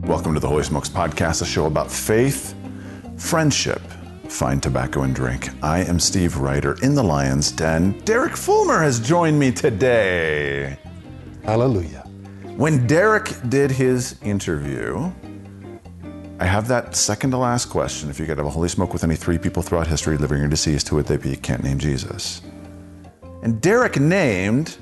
Welcome to the Holy Smokes Podcast, a show about faith, friendship, fine tobacco, and drink. I am Steve Ryder in the Lion's Den. Derek Fulmer has joined me today. Hallelujah. When Derek did his interview, I have that second to last question. If you could have a Holy Smoke with any three people throughout history, living or deceased, who would they be? Can't name Jesus. And Derek named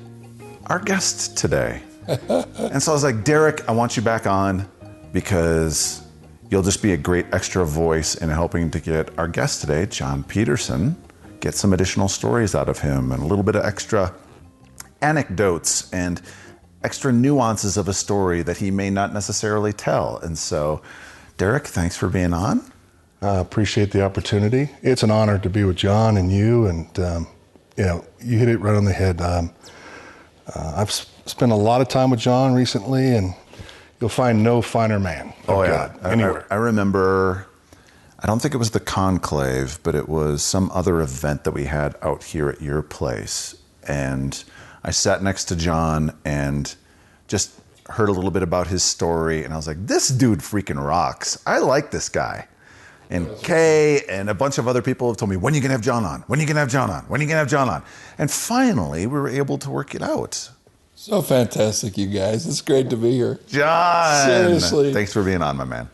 our guest today. And so I was like, Derek, I want you back on because you'll just be a great extra voice in helping to get our guest today, Jon Peterson, get some additional stories out of him and a little bit of extra anecdotes and extra nuances of a story that he may not necessarily tell. And so, Derek, thanks for being on. I appreciate the opportunity. It's an honor to be with Jon and you, and you hit it right on the head. I've spent a lot of time with Jon recently, and you'll find no finer man of God anywhere. I remember, I don't think it was the conclave, but it was some other event that we had out here at your place. And I sat next to Jon and just heard a little bit about his story. And I was like, this dude freaking rocks. I like this guy. And Kay and a bunch of other people have told me, when are you going to have Jon on? When are you going to have Jon on? When are you going to have Jon on? And finally, we were able to work it out. So fantastic, you guys. It's great to be here. Jon! Seriously. Thanks for being on, my man.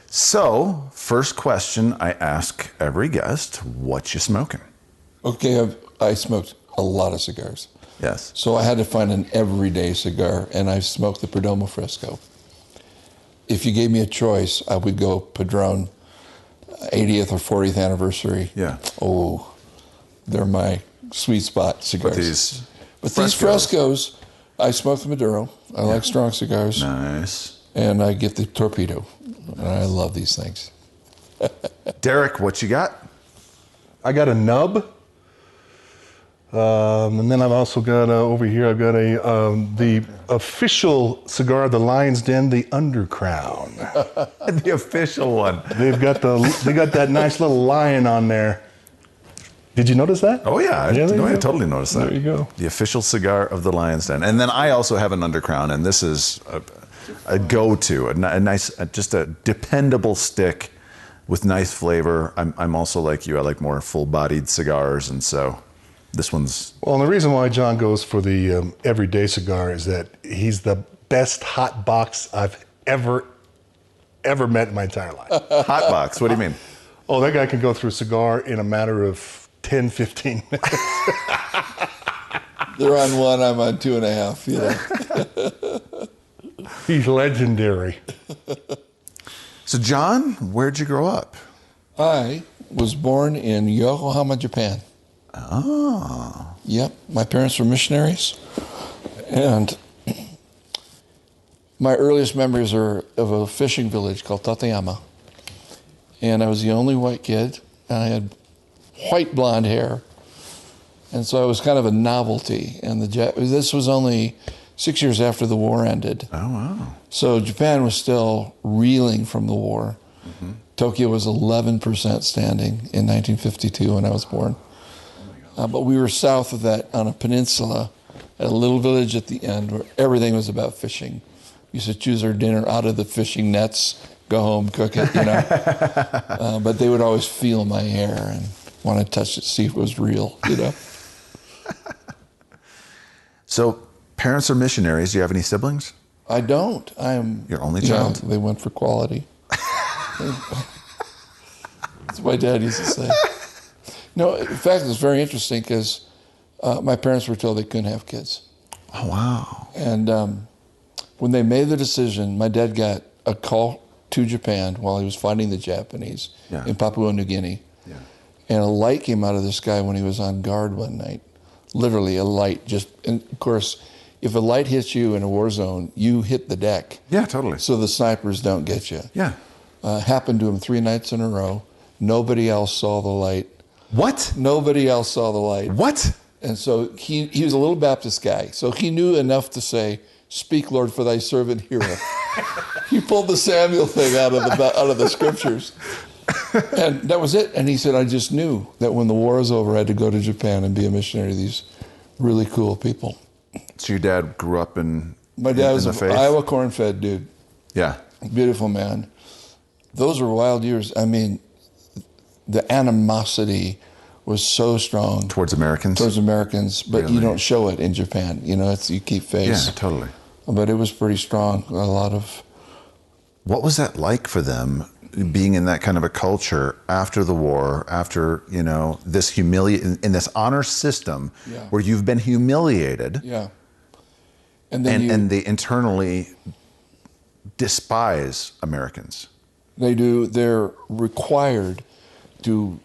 So, first question I ask every guest, what you smoking? Okay, I smoked a lot of cigars. Yes. So I had to find an everyday cigar, and I smoked the Perdomo Fresco. If you gave me a choice, I would go Padron 80th or 40th anniversary. Yeah. Oh, they're my sweet spot cigars. But these Frescos, I smoke the Maduro. I like strong cigars. Nice. And I get the Torpedo. And I love these things. Derek, what you got? I got a nub, and then I've also got over here. I've got the official cigar of the Lion's Den, the Undercrown. The official one. They got that nice little lion on there. Did you notice that? Oh yeah, I totally noticed that. There you go. The official cigar of the Lion's Den. And then I also have an Undercrown, and this is a go-to, a nice, just a dependable stick with nice flavor. I'm also like you. I like more full-bodied cigars, and so this one's... Well, and the reason why Jon goes for the everyday cigar is that he's the best hot box I've ever met in my entire life. Hot box, what do you mean? Oh, that guy can go through a cigar in a matter of 10, 15 minutes. They're on one, I'm on 2.5, you know. He's legendary. So, Jon, where'd you grow up? I was born in Yokohama, Japan. Oh. Yep, my parents were missionaries. And my earliest memories are of a fishing village called Tateyama. And I was the only white kid, and I had white blonde hair. And so I was kind of a novelty. And this was only 6 years after the war ended. Oh, wow. So Japan was still reeling from the war. Mm-hmm. Tokyo was 11% standing in 1952 when I was born. But we were south of that on a peninsula at a little village at the end where everything was about fishing. We used to choose our dinner out of the fishing nets, go home, cook it, you know. But they would always feel my hair and want to touch it, see if it was real, you know. So, parents are missionaries. Do you have any siblings? I don't. I'm your only child. They went for quality. That's what my dad used to say. No, in fact, it's very interesting because my parents were told they couldn't have kids. Oh, wow. And when they made the decision, my dad got a call to Japan while he was fighting the Japanese in Papua New Guinea. Yeah. And a light came out of the sky when he was on guard one night. Literally a light. And of course, if a light hits you in a war zone, you hit the deck. Yeah, totally. So the snipers don't get you. Yeah. Happened to him 3 nights in a row. Nobody else saw the light. What? Nobody else saw the light. What? And so he was a little Baptist guy. So he knew enough to say, "Speak, Lord, for thy servant heareth." He pulled the Samuel thing out of the scriptures. And that was it. And he said, I just knew that when the war was over, I had to go to Japan and be a missionary to these really cool people. So your dad grew up in My dad was the an faith? Iowa corn-fed dude. Yeah. Beautiful man. Those were wild years. I mean, the animosity was so strong Towards Americans? but Really? you don't show it in Japan. You know, you keep face. Yeah, totally. But it was pretty strong. A lot of... What was that like for them, being in that kind of a culture after the war, after, you know, this in this honor system where you've been humiliated? Yeah. And then and they internally despise Americans. They do. They're required to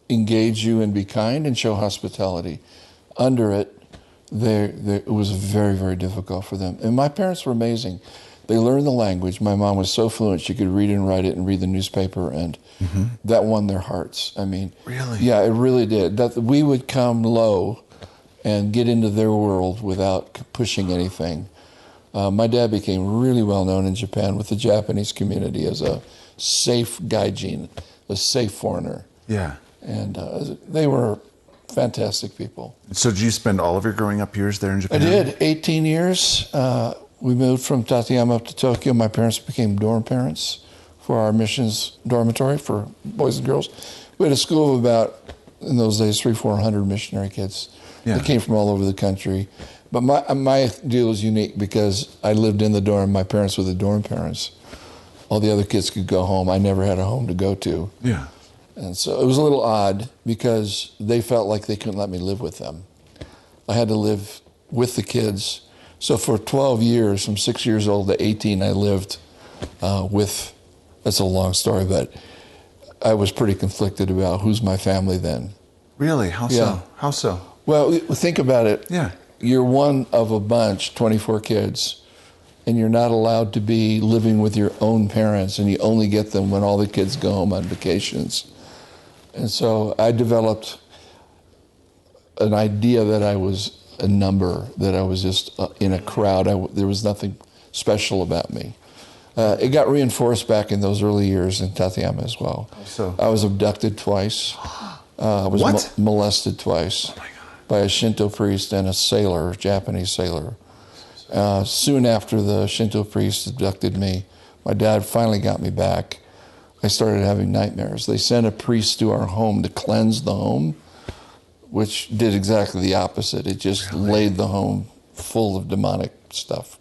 engage you and be kind and show hospitality. Under it, it was very, very difficult for them. And my parents were amazing. They learned the language. My mom was so fluent she could read and write it and read the newspaper, and that won their hearts. I mean, really? Yeah, it really did. That we would come low and get into their world without pushing anything. My dad became really well known in Japan with the Japanese community as a safe gaijin, a safe foreigner. Yeah. And they were fantastic people. So did you spend all of your growing up years there in Japan? I did, 18 years. We moved from Tateyama up to Tokyo. My parents became dorm parents for our missions dormitory for boys and girls. We had a school of about, in those days, 300-400 missionary kids that came from all over the country. But my deal was unique because I lived in the dorm. My parents were the dorm parents. All the other kids could go home. I never had a home to go to. Yeah. And so it was a little odd because they felt like they couldn't let me live with them. I had to live with the kids. So for 12 years, from 6 years old to 18, I lived with, that's a long story, but I was pretty conflicted about who's my family then. Really? How so? How so? Well, think about it. Yeah. You're one of a bunch, 24 kids, and you're not allowed to be living with your own parents, and you only get them when all the kids go home on vacations. And so I developed an idea that I was a number, that I was just in a crowd. There was nothing special about me. It got reinforced back in those early years in Tateyama as well. So I was abducted twice. I was molested twice by a Shinto priest and a sailor, a Japanese sailor. Soon after the Shinto priest abducted me, my dad finally got me back. I started having nightmares. They sent a priest to our home to cleanse the home, which did exactly the opposite. It just laid the home full of demonic stuff.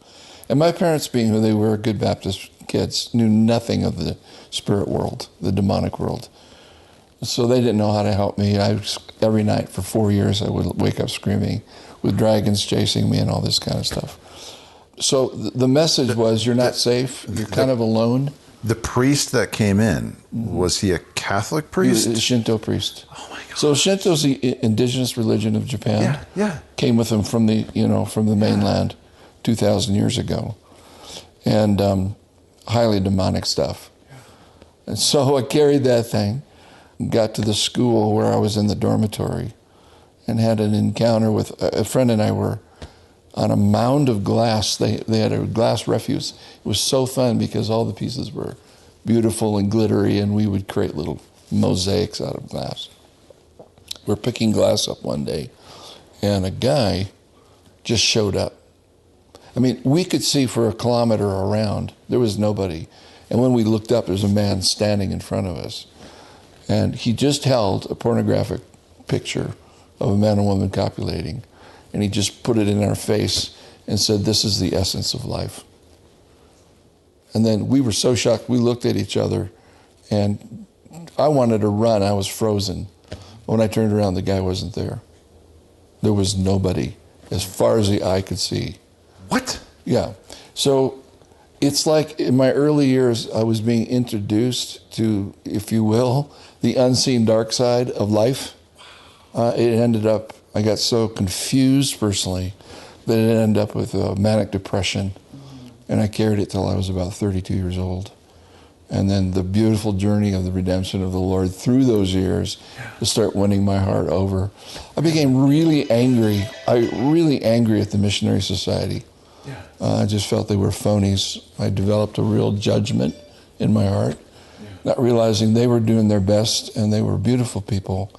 And my parents, being who they were, good Baptist kids, knew nothing of the spirit world, the demonic world. So they didn't know how to help me. Every night for 4 years, I would wake up screaming with dragons chasing me and all this kind of stuff. So the message was, you're not safe, you're kind of alone. The priest that came in, was he a Catholic priest? He was a Shinto priest. Oh my God. So Shinto's the indigenous religion of Japan. Yeah. Came with them from the mainland 2,000 years ago. And highly demonic stuff. And so I carried that thing, got to the school where I was in the dormitory, and had an encounter with a friend, and I were on a mound of glass. They had a glass refuse. It was so fun because all the pieces were beautiful and glittery, and we would create little mosaics out of glass. We're picking glass up one day, and a guy just showed up. I mean, we could see for a kilometer around. There was nobody. And when we looked up, there was a man standing in front of us. And he just held a pornographic picture of a man and woman copulating. And he just put it in our face and said, "This is the essence of life." And then we were so shocked, we looked at each other, and I wanted to run. I was frozen. When I turned around, the guy wasn't there. There was nobody as far as the eye could see. What? Yeah. So it's like in my early years, I was being introduced to, if you will, the unseen dark side of life. It ended up, I got so confused personally that it ended up with a manic depression. And I carried it till I was about 32 years old. And then the beautiful journey of the redemption of the Lord through those years to start winning my heart over. I became really angry. Really angry at the Missionary Society. I just felt they were phonies. I developed a real judgment in my heart, not realizing they were doing their best and they were beautiful people.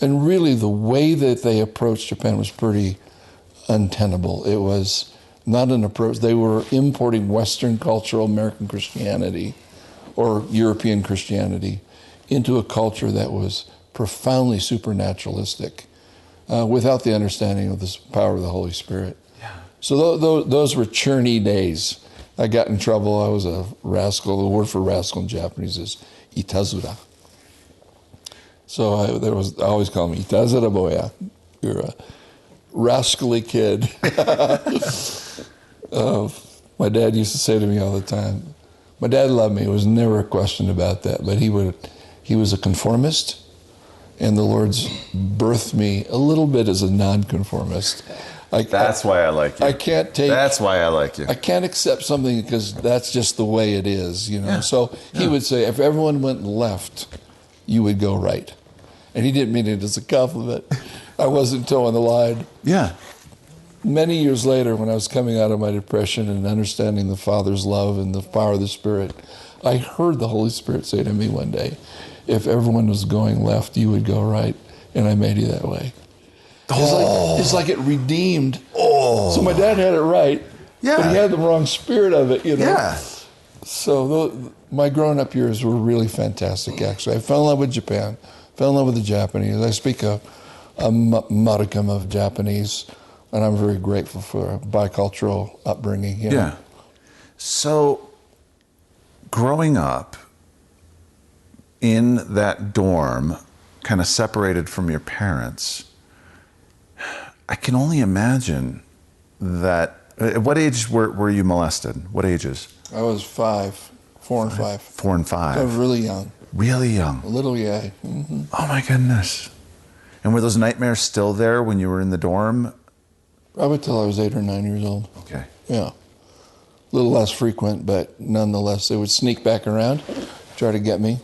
And really the way that they approached Japan was pretty untenable. It was not an approach. They were importing Western cultural American Christianity or European Christianity into a culture that was profoundly supernaturalistic without the understanding of the power of the Holy Spirit. Yeah. So those were churny days. I got in trouble. I was a rascal. The word for rascal in Japanese is itazura. So I always call me itazura boya. You're a rascally kid. My dad used to say to me all the time, my dad loved me. There was never a question about that. But he was a conformist, and the Lord's birthed me a little bit as a nonconformist. That's why I like you. I can't take. That's why I like you. I can't accept something because that's just the way it is, you know. Yeah. So he would say, if everyone went left, you would go right. And he didn't mean it as a compliment. I wasn't towing the line. Yeah. Many years later, when I was coming out of my depression and understanding the Father's love and the power of the Spirit, I heard the Holy Spirit say to me one day, if everyone was going left, you would go right. And I made you that way. It's like it redeemed. Oh. So my dad had it right, but he had the wrong spirit of it, you know. Yeah. So my growing-up years were really fantastic, actually. I fell in love with Japan, fell in love with the Japanese. I speak a modicum of Japanese, and I'm very grateful for a bicultural upbringing. You know? Yeah. So growing up in that dorm, kind of separated from your parents, I can only imagine that. At what age were you molested? What ages? I was 5, 4 and 5. 4 and 5. I was really young. Really young. A little, yeah. Mm-hmm. Oh my goodness. And were those nightmares still there when you were in the dorm? Probably till I was 8 or 9 years old. Okay. Yeah. A little less frequent, but nonetheless, they would sneak back around, try to get me.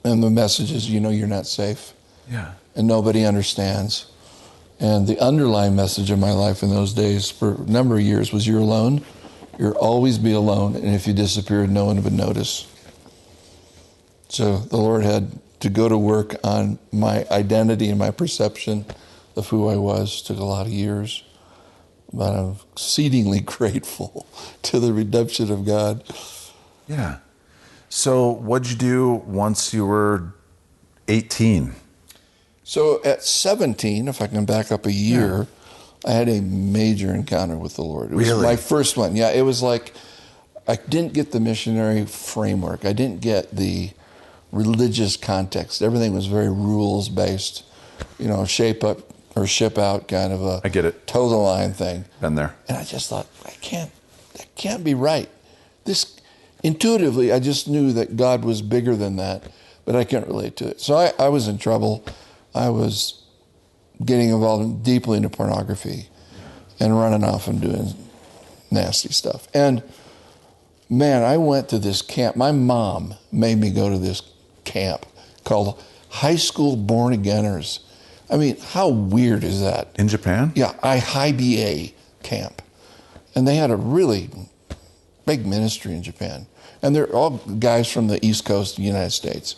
And the message is, you know, you're not safe. Yeah. And nobody understands. And the underlying message of my life in those days for a number of years was you're alone. You'll always be alone. And if you disappeared, no one would notice. So the Lord had to go to work on my identity and my perception of who I was. It took a lot of years. But I'm exceedingly grateful to the redemption of God. Yeah. So what'd you do once you were 18? So at 17, if I can back up a year, I had a major encounter with the Lord. It was my first one. Yeah, it was like I didn't get the missionary framework. I didn't get the religious context. Everything was very rules-based, you know, shape up or ship out kind of a I get it. toe the line thing. Been there. And I just thought, that can't be right. This intuitively, I just knew that God was bigger than that, but I couldn't relate to it. So I was in trouble. I was getting involved deeply into pornography and running off and doing nasty stuff. And man, I went to this camp. My mom made me go to this camp called High School Born Againers. I mean, how weird is that? In Japan? Yeah, IBA camp. And they had a really big ministry in Japan. And they're all guys from the East Coast of the United States.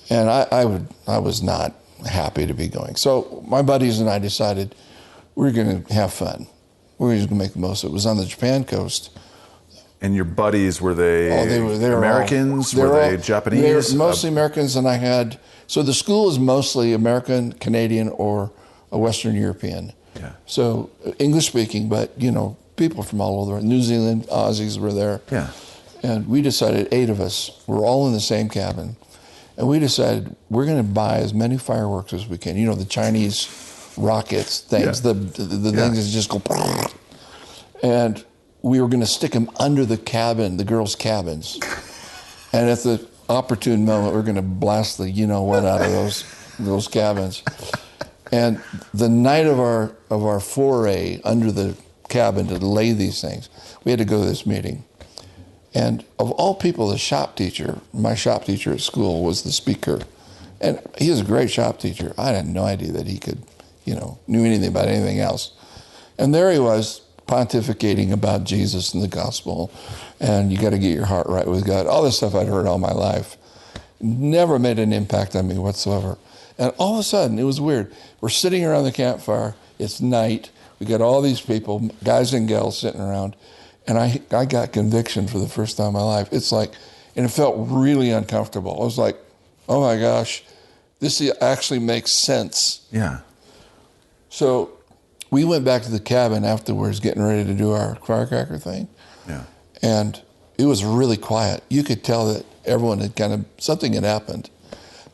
And I was not happy to be going. So my buddies and I decided we're going to have fun. We're just going to make the most of it. It was on the Japan coast. And your buddies, were they, they were Americans? Were they Japanese? They were mostly Americans, and I had... So the school is mostly American, Canadian, or a Western European. Yeah. So English-speaking, but, you know, people from all over the world. New Zealand, Aussies were there. Yeah. And we decided, 8 of us, we're all in the same cabin. And we decided we're going to buy as many fireworks as we can. You know, the Chinese rockets, things, the things that just go... And we were going to stick them under the cabin, the girls' cabins. And at the opportune moment, we're going to blast the you-know-what out of those cabins. And the night of our foray under the cabin to lay these things, we had to go to this meeting. And of all people, the shop teacher, my shop teacher at school, was the speaker. And he was a great shop teacher. I had no idea that he could, knew anything about anything else. And there he was, pontificating about Jesus and the gospel. And you got to get your heart right with God. All this stuff I'd heard all my life. Never made an impact on me whatsoever. And all of a sudden, it was weird. We're sitting around the campfire. It's night. We got all these people, guys and gals sitting around, and I got conviction for the first time in my life. It's like, and it felt really uncomfortable. I was like, oh my gosh, this actually makes sense. Yeah. So we went back to the cabin afterwards, getting ready to do our firecracker thing. Yeah. And it was really quiet. You could tell that everyone had something had happened.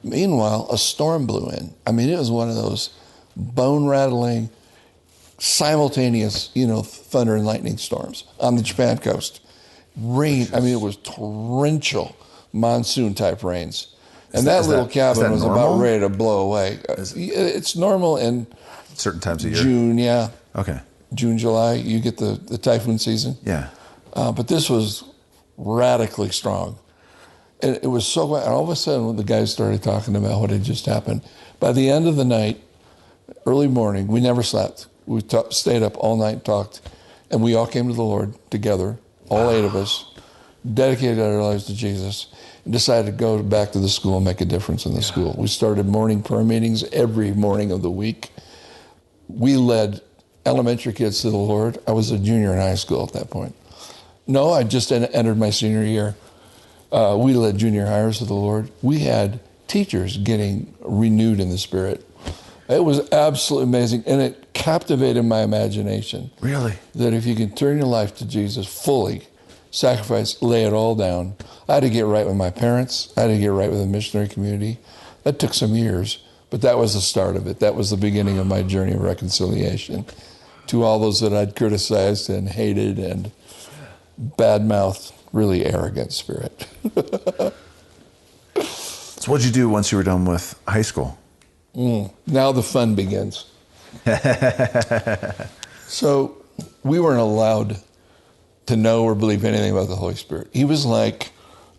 Meanwhile, a storm blew in. I mean, it was one of those bone-rattling, simultaneous, thunder and lightning storms on the Japan coast. Rain, I mean, it was torrential monsoon-type rains. And that little cabin was about ready to blow away. It's normal in certain times of year? June, yeah. Okay. June, July, you get the typhoon season. Yeah. But this was radically strong. And it was so, and all of a sudden, when the guys started talking about what had just happened, by the end of the night, early morning, we never slept. We stayed up all night and talked, and we all came to the Lord together, all 8 of us, dedicated our lives to Jesus, and decided to go back to the school and make a difference in the school. We started morning prayer meetings every morning of the week. We led elementary kids to the Lord. I was a junior in high school at that point. No, I just entered my senior year. We led junior hires to the Lord. We had teachers getting renewed in the Spirit. It was absolutely amazing, and it captivated my imagination. Really? That if you can turn your life to Jesus fully, sacrifice, lay it all down. I had to get right with my parents. I had to get right with the missionary community. That took some years, but that was the start of it. That was the beginning of my journey of reconciliation. To all those that I'd criticized and hated and bad-mouthed, really arrogant spirit. So what'd you do once you were done with high school? Now the fun begins. So we weren't allowed to know or believe anything about the Holy Spirit. He was like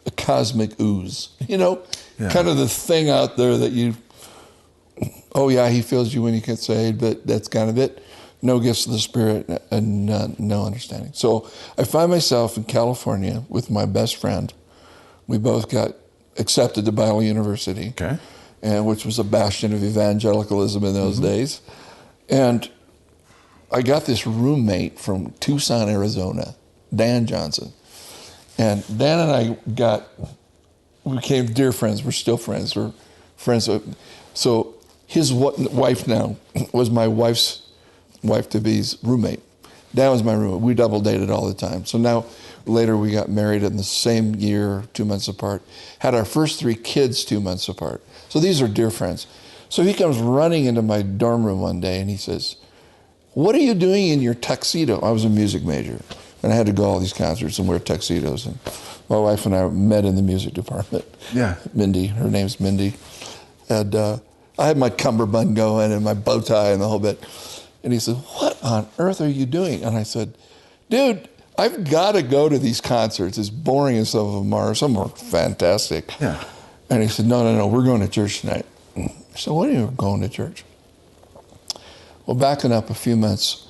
a cosmic ooze, kind of the thing out there that oh yeah, he fills you when you get saved, but that's kind of it. No gifts of the Spirit and no understanding. So I find myself in California with my best friend. We both got accepted to Bible University, which was a bastion of evangelicalism in those days. And I got this roommate from Tucson, Arizona, Dan Johnson. And Dan and I we became dear friends. We're still friends. We're friends. So his wife now was my wife's wife-to-be's roommate. Dan was my roommate. We double dated all the time. So now, later we got married in the same year, 2 months apart. Had our first 3 kids 2 months apart. So these are dear friends. So he comes running into my dorm room one day and he says, "What are you doing in your tuxedo?" I was a music major and I had to go to all these concerts and wear tuxedos. And my wife and I met in the music department. Yeah. Mindy, her name's Mindy. And I had my cummerbund going and my bow tie and the whole bit. And he said, "What on earth are you doing?" And I said, "Dude, I've got to go to these concerts, as boring as some of them are. Some are fantastic." Yeah. And he said, no, we're going to church tonight. I said, "What are you going to church?" Well, backing up a few months,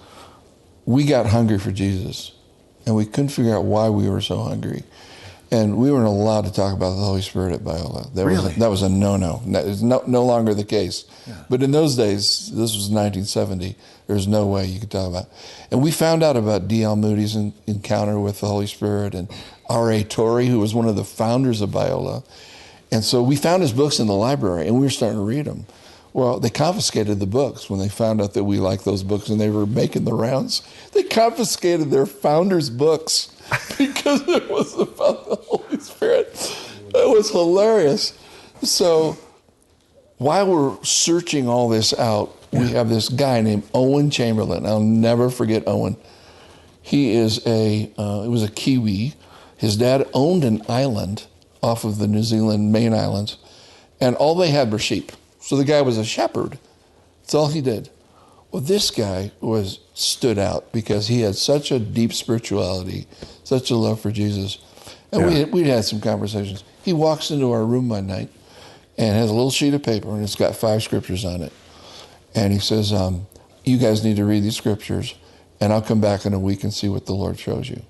we got hungry for Jesus. And we couldn't figure out why we were so hungry. And we weren't allowed to talk about the Holy Spirit at Biola. That was a no-no. That is no longer the case. Yeah. But in those days, this was 1970, there's no way you could talk about it. And we found out about D.L. Moody's encounter with the Holy Spirit and R.A. Torrey, who was one of the founders of Biola. And so we found his books in the library, and we were starting to read them. Well, they confiscated the books when they found out that we liked those books and they were making the rounds. They confiscated their founders' books because it was about the Holy Spirit. It was hilarious. So while we're searching all this out, we have this guy named Owen Chamberlain. I'll never forget Owen. He is he was a Kiwi. His dad owned an island off of the New Zealand main islands, and all they had were sheep. So the guy was a shepherd. That's all he did. Well, this guy stood out because he had such a deep spirituality, such a love for Jesus. And we'd had some conversations. He walks into our room one night and has a little sheet of paper, and it's got 5 scriptures on it. And he says, "You guys need to read these scriptures, and I'll come back in a week and see what the Lord shows you."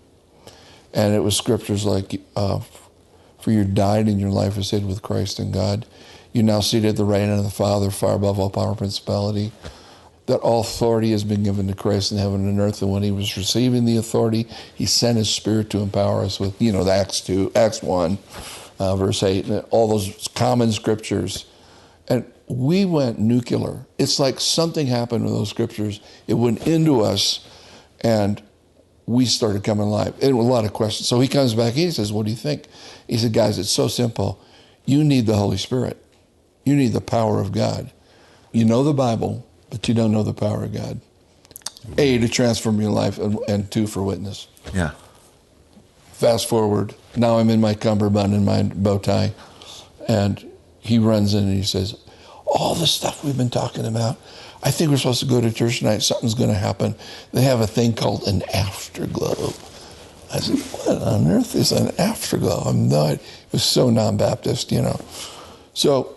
And it was scriptures like, "For you died and your life is hid with Christ in God. You're now seated at the right hand of the Father, far above all power and principality. that all authority has been given to Christ in heaven and earth, and when he was receiving the authority, he sent his Spirit to empower us with, the Acts 1, verse 8, and all those common scriptures. And we went nuclear. It's like something happened with those scriptures. It went into us, and we started coming alive. And a lot of questions. So he comes back, he says, what do you think? He said, guys, it's so simple. You need the Holy Spirit. You need the power of God. You know the Bible, but you don't know the power of God. A, to transform your life, and 2, for witness. Yeah. Fast forward, now I'm in my cummerbund and my bow tie, and he runs in and he says, all the stuff we've been talking about, I think we're supposed to go to church tonight. Something's going to happen. They have a thing called an afterglow. I said, what on earth is an afterglow? It was so non-Baptist, So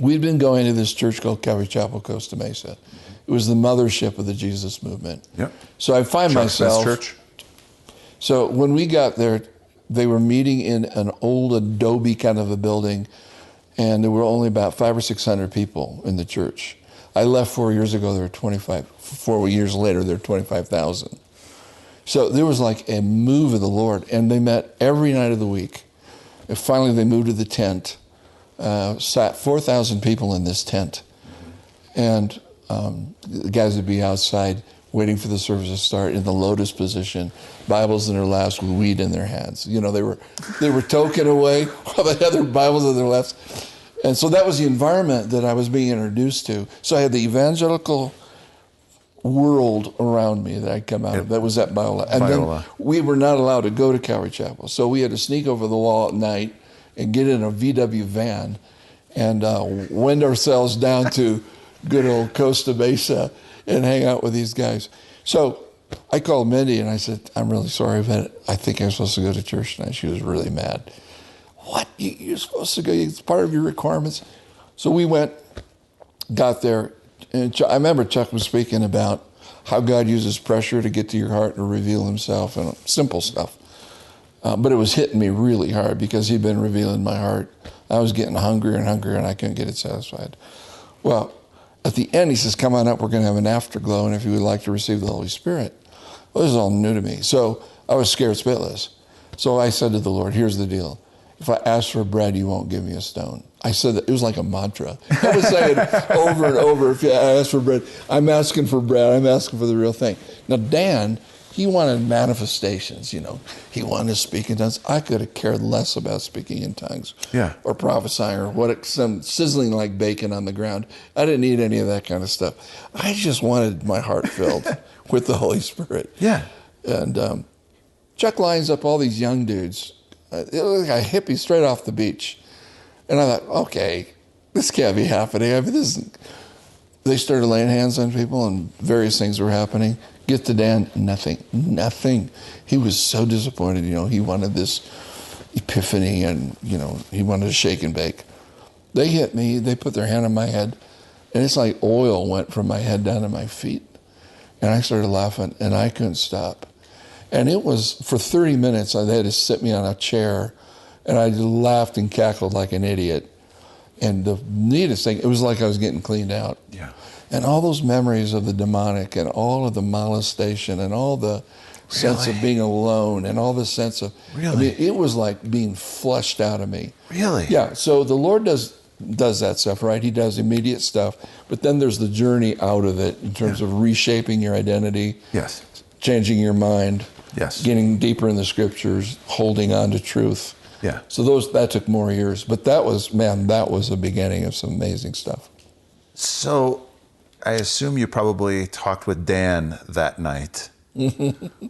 we'd been going to this church called Calvary Chapel, Costa Mesa. It was the mothership of the Jesus movement. Yep. So I find myself... Church. So when we got there, they were meeting in an old adobe kind of a building, and there were only about 500 or 600 people in the church. I left 4 years ago, there were 25. 4 years later, there were 25,000. So there was like a move of the Lord, and they met every night of the week. And finally, they moved to the tent. Sat 4,000 people in this tent. And the guys would be outside waiting for the service to start in the lotus position, Bibles in their laps with weed in their hands. They were token away while they had their Bibles in their laps. And so that was the environment that I was being introduced to. So I had the evangelical world around me that I'd come out of. That was at Biola. And then we were not allowed to go to Calvary Chapel. So we had to sneak over the wall at night and get in a VW van and wend ourselves down to good old Costa Mesa and hang out with these guys. So I called Mindy and I said, I'm really sorry, but I think I'm supposed to go to church tonight. She was really mad. What? You're supposed to go? It's part of your requirements. So we went, got there, and I remember Chuck was speaking about how God uses pressure to get to your heart and reveal himself, and simple stuff. But it was hitting me really hard because he'd been revealing my heart. I was getting hungrier and hungrier, and I couldn't get it satisfied. Well, at the end, he says, come on up, we're going to have an afterglow, and if you would like to receive the Holy Spirit. Well, this is all new to me. So I was scared spitless. So I said to the Lord, here's the deal. If I ask for bread, you won't give me a stone. I said that, it was like a mantra. I was saying over and over, if I ask for bread, I'm asking for bread, I'm asking for the real thing. Now, Dan, he wanted manifestations, He wanted to speak in tongues. I could have cared less about speaking in tongues or prophesying or some sizzling like bacon on the ground. I didn't need any of that kind of stuff. I just wanted my heart filled with the Holy Spirit. Yeah. And Chuck lines up all these young dudes. It looked like a hippie straight off the beach. And I thought, okay, this can't be happening. I mean, they started laying hands on people and various things were happening. Get to Dan, nothing. He was so disappointed, he wanted this epiphany and, he wanted to shake and bake. They hit me, they put their hand on my head, and it's like oil went from my head down to my feet. And I started laughing, and I couldn't stop. And it was, for 30 minutes, they had to sit me on a chair, and I just laughed and cackled like an idiot. And the neatest thing, it was like I was getting cleaned out. Yeah. And all those memories of the demonic and all of the molestation and all the sense of being alone and all the sense of... Really? I mean, it was like being flushed out of me. Really? Yeah, so the Lord does that stuff, right? He does immediate stuff. But then there's the journey out of it in terms of reshaping your identity. Yes. Changing your mind. Yes. Getting deeper in the scriptures, holding on to truth. Yeah. So that took more years. But that was the beginning of some amazing stuff. So I assume you probably talked with Dan that night.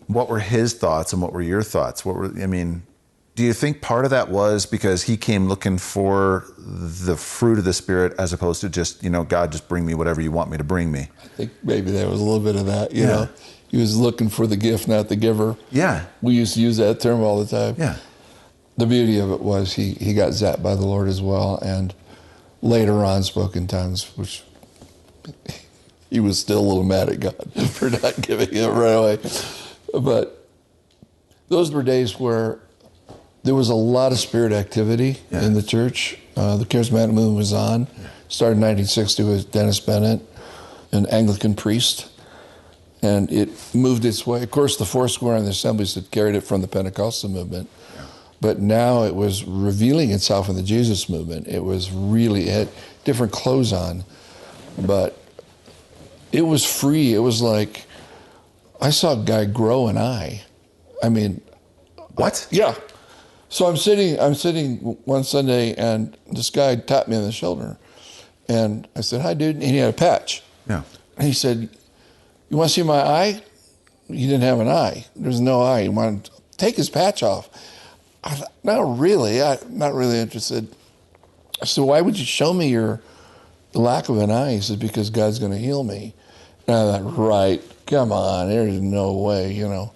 What were his thoughts and what were your thoughts? Do you think part of that was because he came looking for the fruit of the Spirit as opposed to just, God, just bring me whatever you want me to bring me? I think maybe there was a little bit of that, you know. He was looking for the gift, not the giver. Yeah. We used to use that term all the time. Yeah. The beauty of it was he got zapped by the Lord as well, and later on spoke in tongues, which he was still a little mad at God for not giving it right away. But those were days where there was a lot of spirit activity in the church. The charismatic movement was on. Started in 1960 with Dennis Bennett. an Anglican priest, and it moved its way. Of course, the Foursquare and the Assemblies had carried it from the Pentecostal movement, but now it was revealing itself in the Jesus movement. It was really, it had different clothes on, but it was free. It was like, I saw a guy grow an eye. I mean, What? yeah. So I'm sitting one Sunday, and this guy tapped me on the shoulder, and I said, "Hi, dude," and he had a patch. Yeah. And he said, "You want to see my eye?" He didn't have an eye. There's no eye. He wanted to take his patch off. I thought, "No, really, I'm not really interested." I said, "Why would you show me the lack of an eye?" He said, "Because God's going to heal me." And I thought, right, come on, there's no way, you know.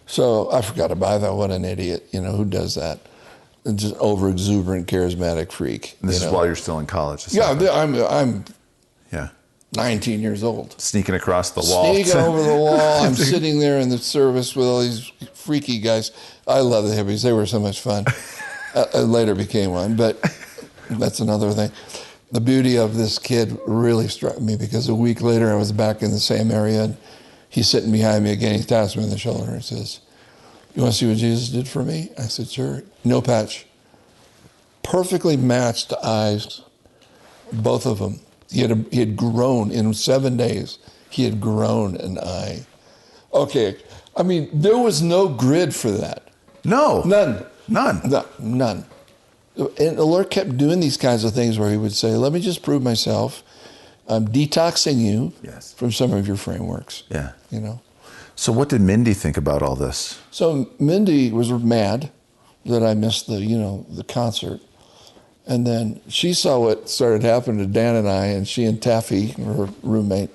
So I forgot about that. What an idiot, you know, who does that? Just over-exuberant, charismatic freak. And this you is know? while you're still in college. Yeah, I'm Yeah. 19 years old. Sneaking across the wall. Sneaking over the wall. I'm sitting there in the service with all these freaky guys. I love the hippies. They were so much fun. I later became one, but that's another thing. The beauty of this kid really struck me, because a week later I was back in the same area, and he's sitting behind me again. He taps me on the shoulder and says, "You want to see what Jesus did for me?" I said, "Sure." No patch. Perfectly matched eyes, both of them. He had grown in 7 days. He had grown an eye. Okay, I mean, there was no grid for that. No. None. None. No, none. And the Lord kept doing these kinds of things where he would say, "Let me just prove myself. I'm detoxing you Yes. from some of your frameworks." Yeah. You know? So what did Mindy think about all this? So Mindy was mad that I missed the concert. And then she saw what started happening to Dan and I, and she and Taffy, her roommate,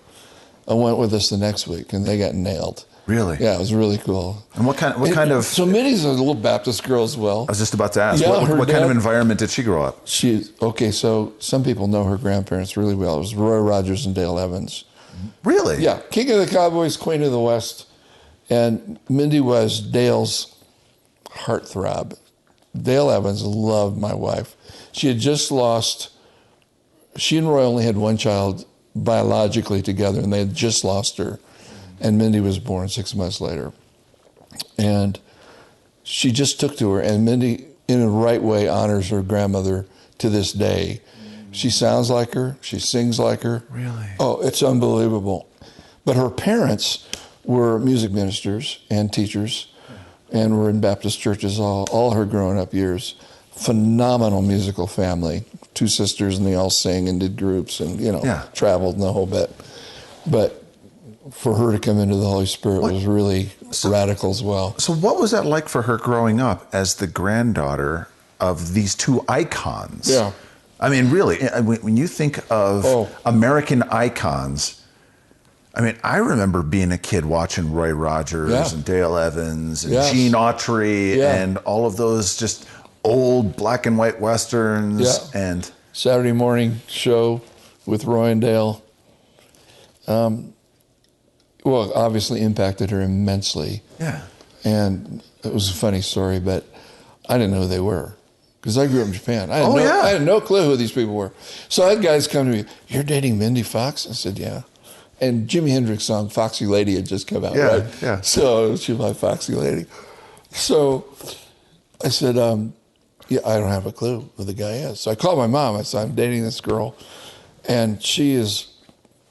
went with us the next week, and they got nailed. Really? Yeah, it was really cool. And what kind of? So Minnie's a little Baptist girl as well. I was just about to ask. Yeah, what kind of dad- environment did she grow up? So some people know her grandparents really well. It was Roy Rogers and Dale Evans. Really? Yeah, King of the Cowboys, Queen of the West. And Mindy was Dale's heartthrob. Dale Evans loved my wife. She had just lost, she and Roy only had one child biologically together, and they had just lost her. And Mindy was born 6 months later. And she just took to her, and Mindy, in a right way, honors her grandmother to this day. She sounds like her. She sings like her. Really? Oh, it's unbelievable. But her parents were music ministers and teachers, and were in Baptist churches all her growing up years. Phenomenal musical family. 2 sisters, and they all sang and did groups and, traveled and the whole bit. But for her to come into the Holy Spirit was really radical as well. So what was that like for her growing up as the granddaughter of these 2 icons? Yeah. I mean, really, when you think of American icons, I mean, I remember being a kid watching Roy Rogers and Dale Evans and Gene Autry and all of those just old black and white Westerns. And Saturday morning show with Roy and Dale. Well, obviously impacted her immensely. Yeah. And it was a funny story, but I didn't know who they were, because I grew up in Japan. I had no clue who these people were. So I had guys come to me, "You're dating Mindy Fox?" I said, "Yeah." And Jimi Hendrix song Foxy Lady had just come out, right? Yeah. So she was my Foxy Lady. So I said, "Yeah, I don't have a clue who the guy is." So I called my mom. I said, "I'm dating this girl, and she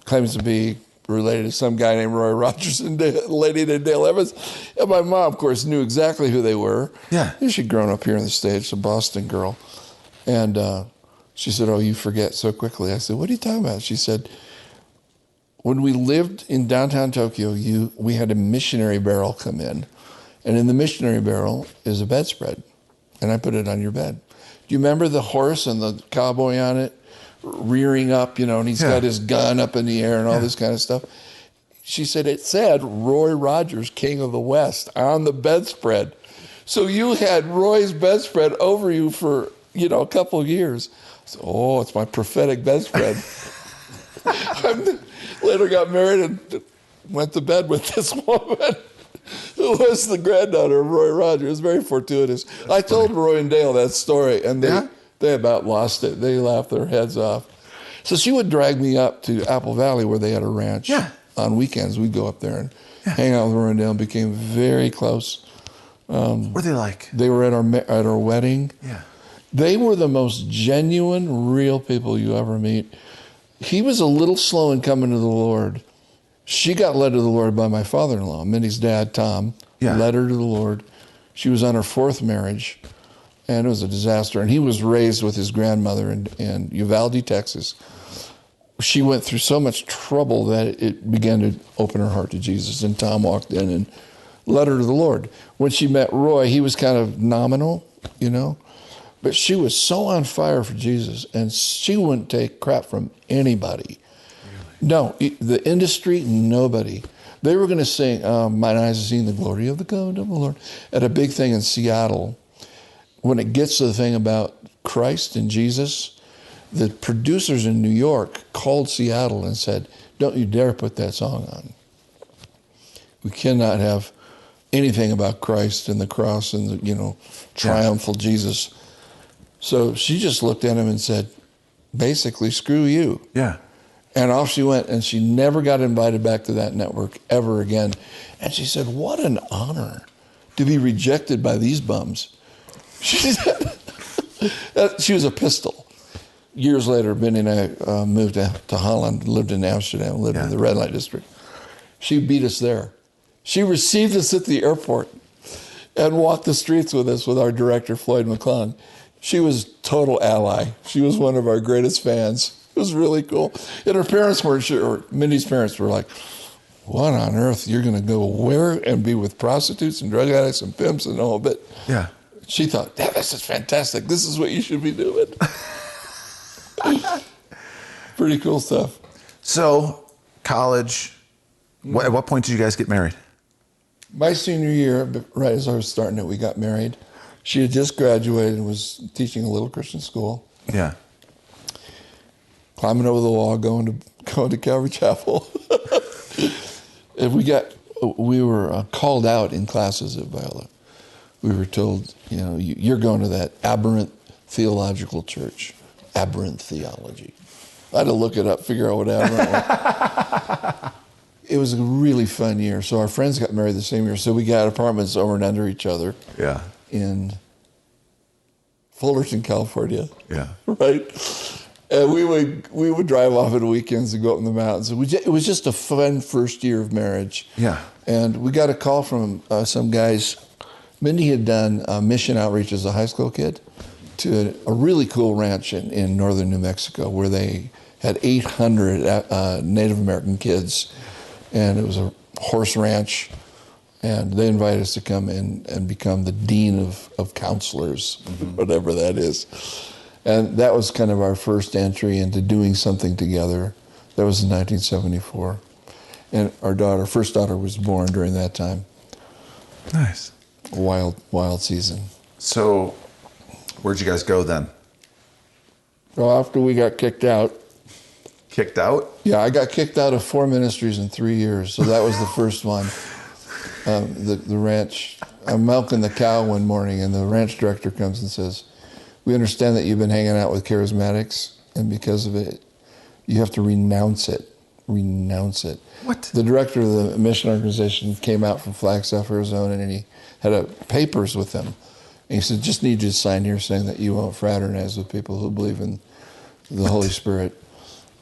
claims to be related to some guy named Roy Rogers and a lady named Dale Evans." And my mom, of course, knew exactly who they were. Yeah. She'd grown up here in the States, a Boston girl. And she said, "Oh, you forget so quickly." I said, "What are you talking about?" She said, "When we lived in downtown Tokyo, we had a missionary barrel come in. And in the missionary barrel is a bedspread. And I put it on your bed. Do you remember the horse and the cowboy on it rearing up, and he's got his gun up in the air and all this kind of stuff?" She said, "It said Roy Rogers, King of the West, on the bedspread. So you had Roy's bedspread over you for, a couple of years." I said, "Oh, it's my prophetic bedspread." Later got married and went to bed with this woman who was the granddaughter of Roy Rogers. It was very fortuitous. I told Roy and Dale that story, and they about lost it. They laughed their heads off. So she would drag me up to Apple Valley where they had a ranch. Yeah. On weekends, we'd go up there and hang out with her and Dale, became very close. What were they like? They were at our wedding. Yeah. They were the most genuine, real people you ever meet. He was a little slow in coming to the Lord. She got led to the Lord by my father-in-law, Minnie's dad, Tom. Yeah. Led her to the Lord. She was on her 4th marriage, and it was a disaster. And he was raised with his grandmother in Uvalde, Texas. She went through so much trouble that it began to open her heart to Jesus. And Tom walked in and led her to the Lord. When she met Roy, he was kind of nominal, but she was so on fire for Jesus, and she wouldn't take crap from anybody. Really? No, the industry, nobody. They were going to sing, "Mine eyes have seen the glory of the God of the Lord," at a big thing in Seattle. When it gets to the thing about Christ and Jesus, the producers in New York called Seattle and said, "Don't you dare put that song on. We cannot have anything about Christ and the cross and the, triumphal Jesus." So she just looked at him and said, basically, "Screw you." Yeah. And off she went, and she never got invited back to that network ever again. And she said, "What an honor to be rejected by these bums." She said, she was a pistol. Years later, Benny and I moved to Holland, lived in Amsterdam, lived in the red light district. She beat us there. She received us at the airport and walked the streets with us with our director, Floyd McClung. She was total ally. She was one of our greatest fans. It was really cool. And her parents weren't sure. Minnie's parents were like, "What on earth? You're going to go where and be with prostitutes and drug addicts and pimps and all?" But yeah, she thought, "Yeah, this is fantastic. This is what you should be doing." Pretty cool stuff. So, college, at what point did you guys get married? My senior year, right as I was starting it, we got married. She had just graduated and was teaching a little Christian school. Yeah. Climbing over the wall, going to Calvary Chapel. And we were called out in classes at Viola. We were told, you're going to that aberrant theological church. Aberrant theology. I had to look it up, figure out what aberrant was. It was a really fun year. So our friends got married the same year. So we got apartments over and under each other. Yeah. In Fullerton, California. Yeah. Right? And we would drive off on weekends and go up in the mountains. It was just a fun first year of marriage. Yeah. And we got a call from some guys. Mindy had done mission outreach as a high school kid to a really cool ranch in northern New Mexico where they had 800 Native American kids. And it was a horse ranch. And they invited us to come in and become the dean of counselors, whatever that is. And that was kind of our first entry into doing something together. That was in 1974. And our first daughter was born during that time. Nice. A wild season. So, where'd you guys go then? Well, after we got kicked out. Kicked out? Yeah, I got kicked out of 4 ministries in 3 years. So that was the first one. The ranch, I'm milking the cow one morning, and the ranch director comes and says, "We understand that you've been hanging out with charismatics, and because of it, you have to renounce it. Renounce it." What? The director of the mission organization came out from Flagstaff, Arizona, and he had papers with him. And he said, "Just need you to sign here saying that you won't fraternize with people who believe in the Holy Spirit.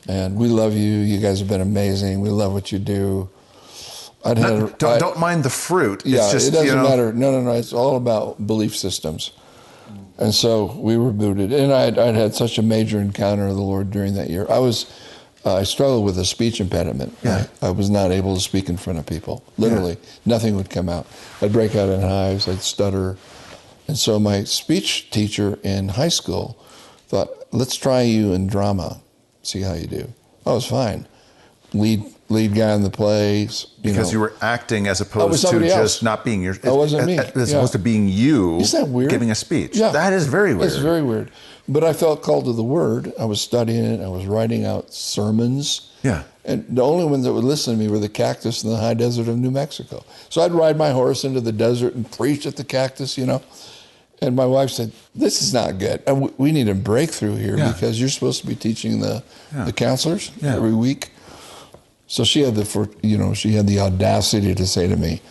And we love you. You guys have been amazing. We love what you do." Don't mind the fruit. Yeah, it's just, it doesn't matter. No. It's all about belief systems. And so we were booted. And I'd had such a major encounter of the Lord during that year. I struggled with a speech impediment. Yeah. I was not able to speak in front of people. Literally, nothing would come out. I'd break out in hives. I'd stutter. And so my speech teacher in high school thought, "Let's try you in drama, see how you do." I was fine. Lead guy in the plays. Because you were acting as opposed to just not being your... That wasn't me. As opposed to being you. Isn't that weird? Giving a speech. Yeah. That is very weird. It's very weird. But I felt called to the Word. I was studying it. I was writing out sermons. Yeah. And the only ones that would listen to me were the cactus in the high desert of New Mexico. So I'd ride my horse into the desert and preach at the cactus, And my wife said, this is not good. We need a breakthrough here Yeah. because you're supposed to be teaching the counselors every week. So she had the audacity to say to me,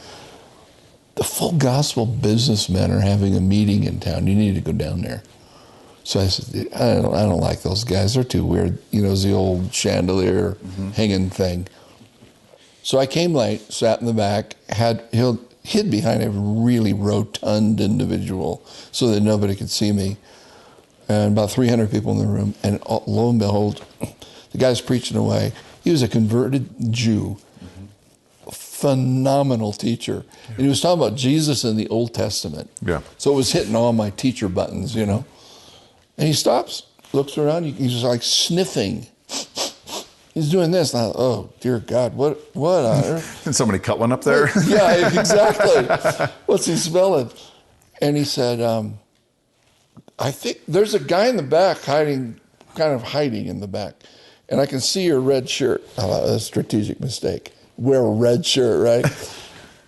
the full gospel businessmen are having a meeting in town. You need to go down there. So I said, I don't like those guys. They're too weird. It's the old chandelier hanging thing. So I came late, sat in the back, hid behind a really rotund individual so that nobody could see me. And about 300 people in the room. And lo and behold, the guy's preaching away. He was a converted Jew, phenomenal teacher. And he was talking about Jesus in the Old Testament. Yeah. So it was hitting all my teacher buttons, And he stops, looks around, he's just like sniffing. He's doing this. And I thought, oh, dear God, what on earth? Did somebody cut one up there? Yeah, exactly. What's he smelling? And he said, I think there's a guy in the back kind of hiding in the back. And I can see your red shirt. A strategic mistake. Wear a red shirt, right?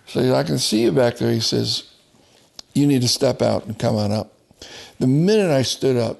So I can see you back there. He says, you need to step out and come on up. The minute I stood up,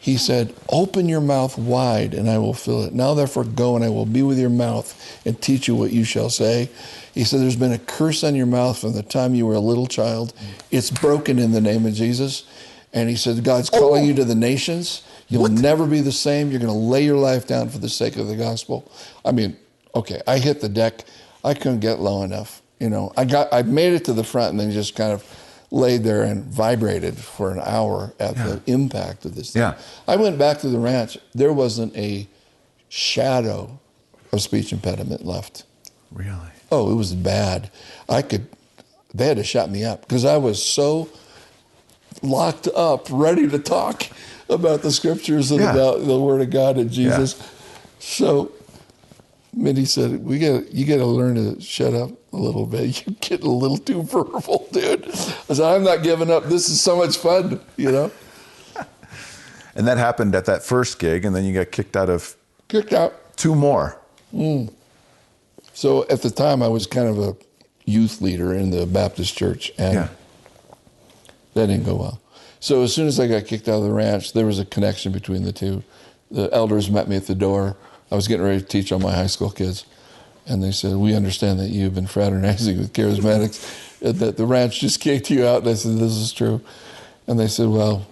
he said, open your mouth wide and I will fill it. Now therefore go and I will be with your mouth and teach you what you shall say. He said, there's been a curse on your mouth from the time you were a little child. It's broken in the name of Jesus. And he said, God's calling you to the nations. You'll never be the same. You're going to lay your life down for the sake of the gospel. I mean, okay, I hit the deck. I couldn't get low enough. I made it to the front and then just kind of laid there and vibrated for an hour at the impact of this thing. Yeah. I went back to the ranch. There wasn't a shadow of speech impediment left. Really? Oh, it was bad. They had to shut me up because I was so locked up, ready to talk about the scriptures and about the Word of God and Jesus. Yeah. So Mindy said, you got to learn to shut up a little bit. You're getting a little too verbal, dude. I said, I'm not giving up. This is so much fun, And that happened at that first gig, and then you got kicked out. 2 more. So at the time, I was kind of a youth leader in the Baptist church, and that didn't go well. So as soon as I got kicked out of the ranch, there was a connection between the two. The elders met me at the door. I was getting ready to teach all my high school kids. And they said, we understand that you've been fraternizing with charismatics, and that the ranch just kicked you out. And I said, this is true. And they said, well,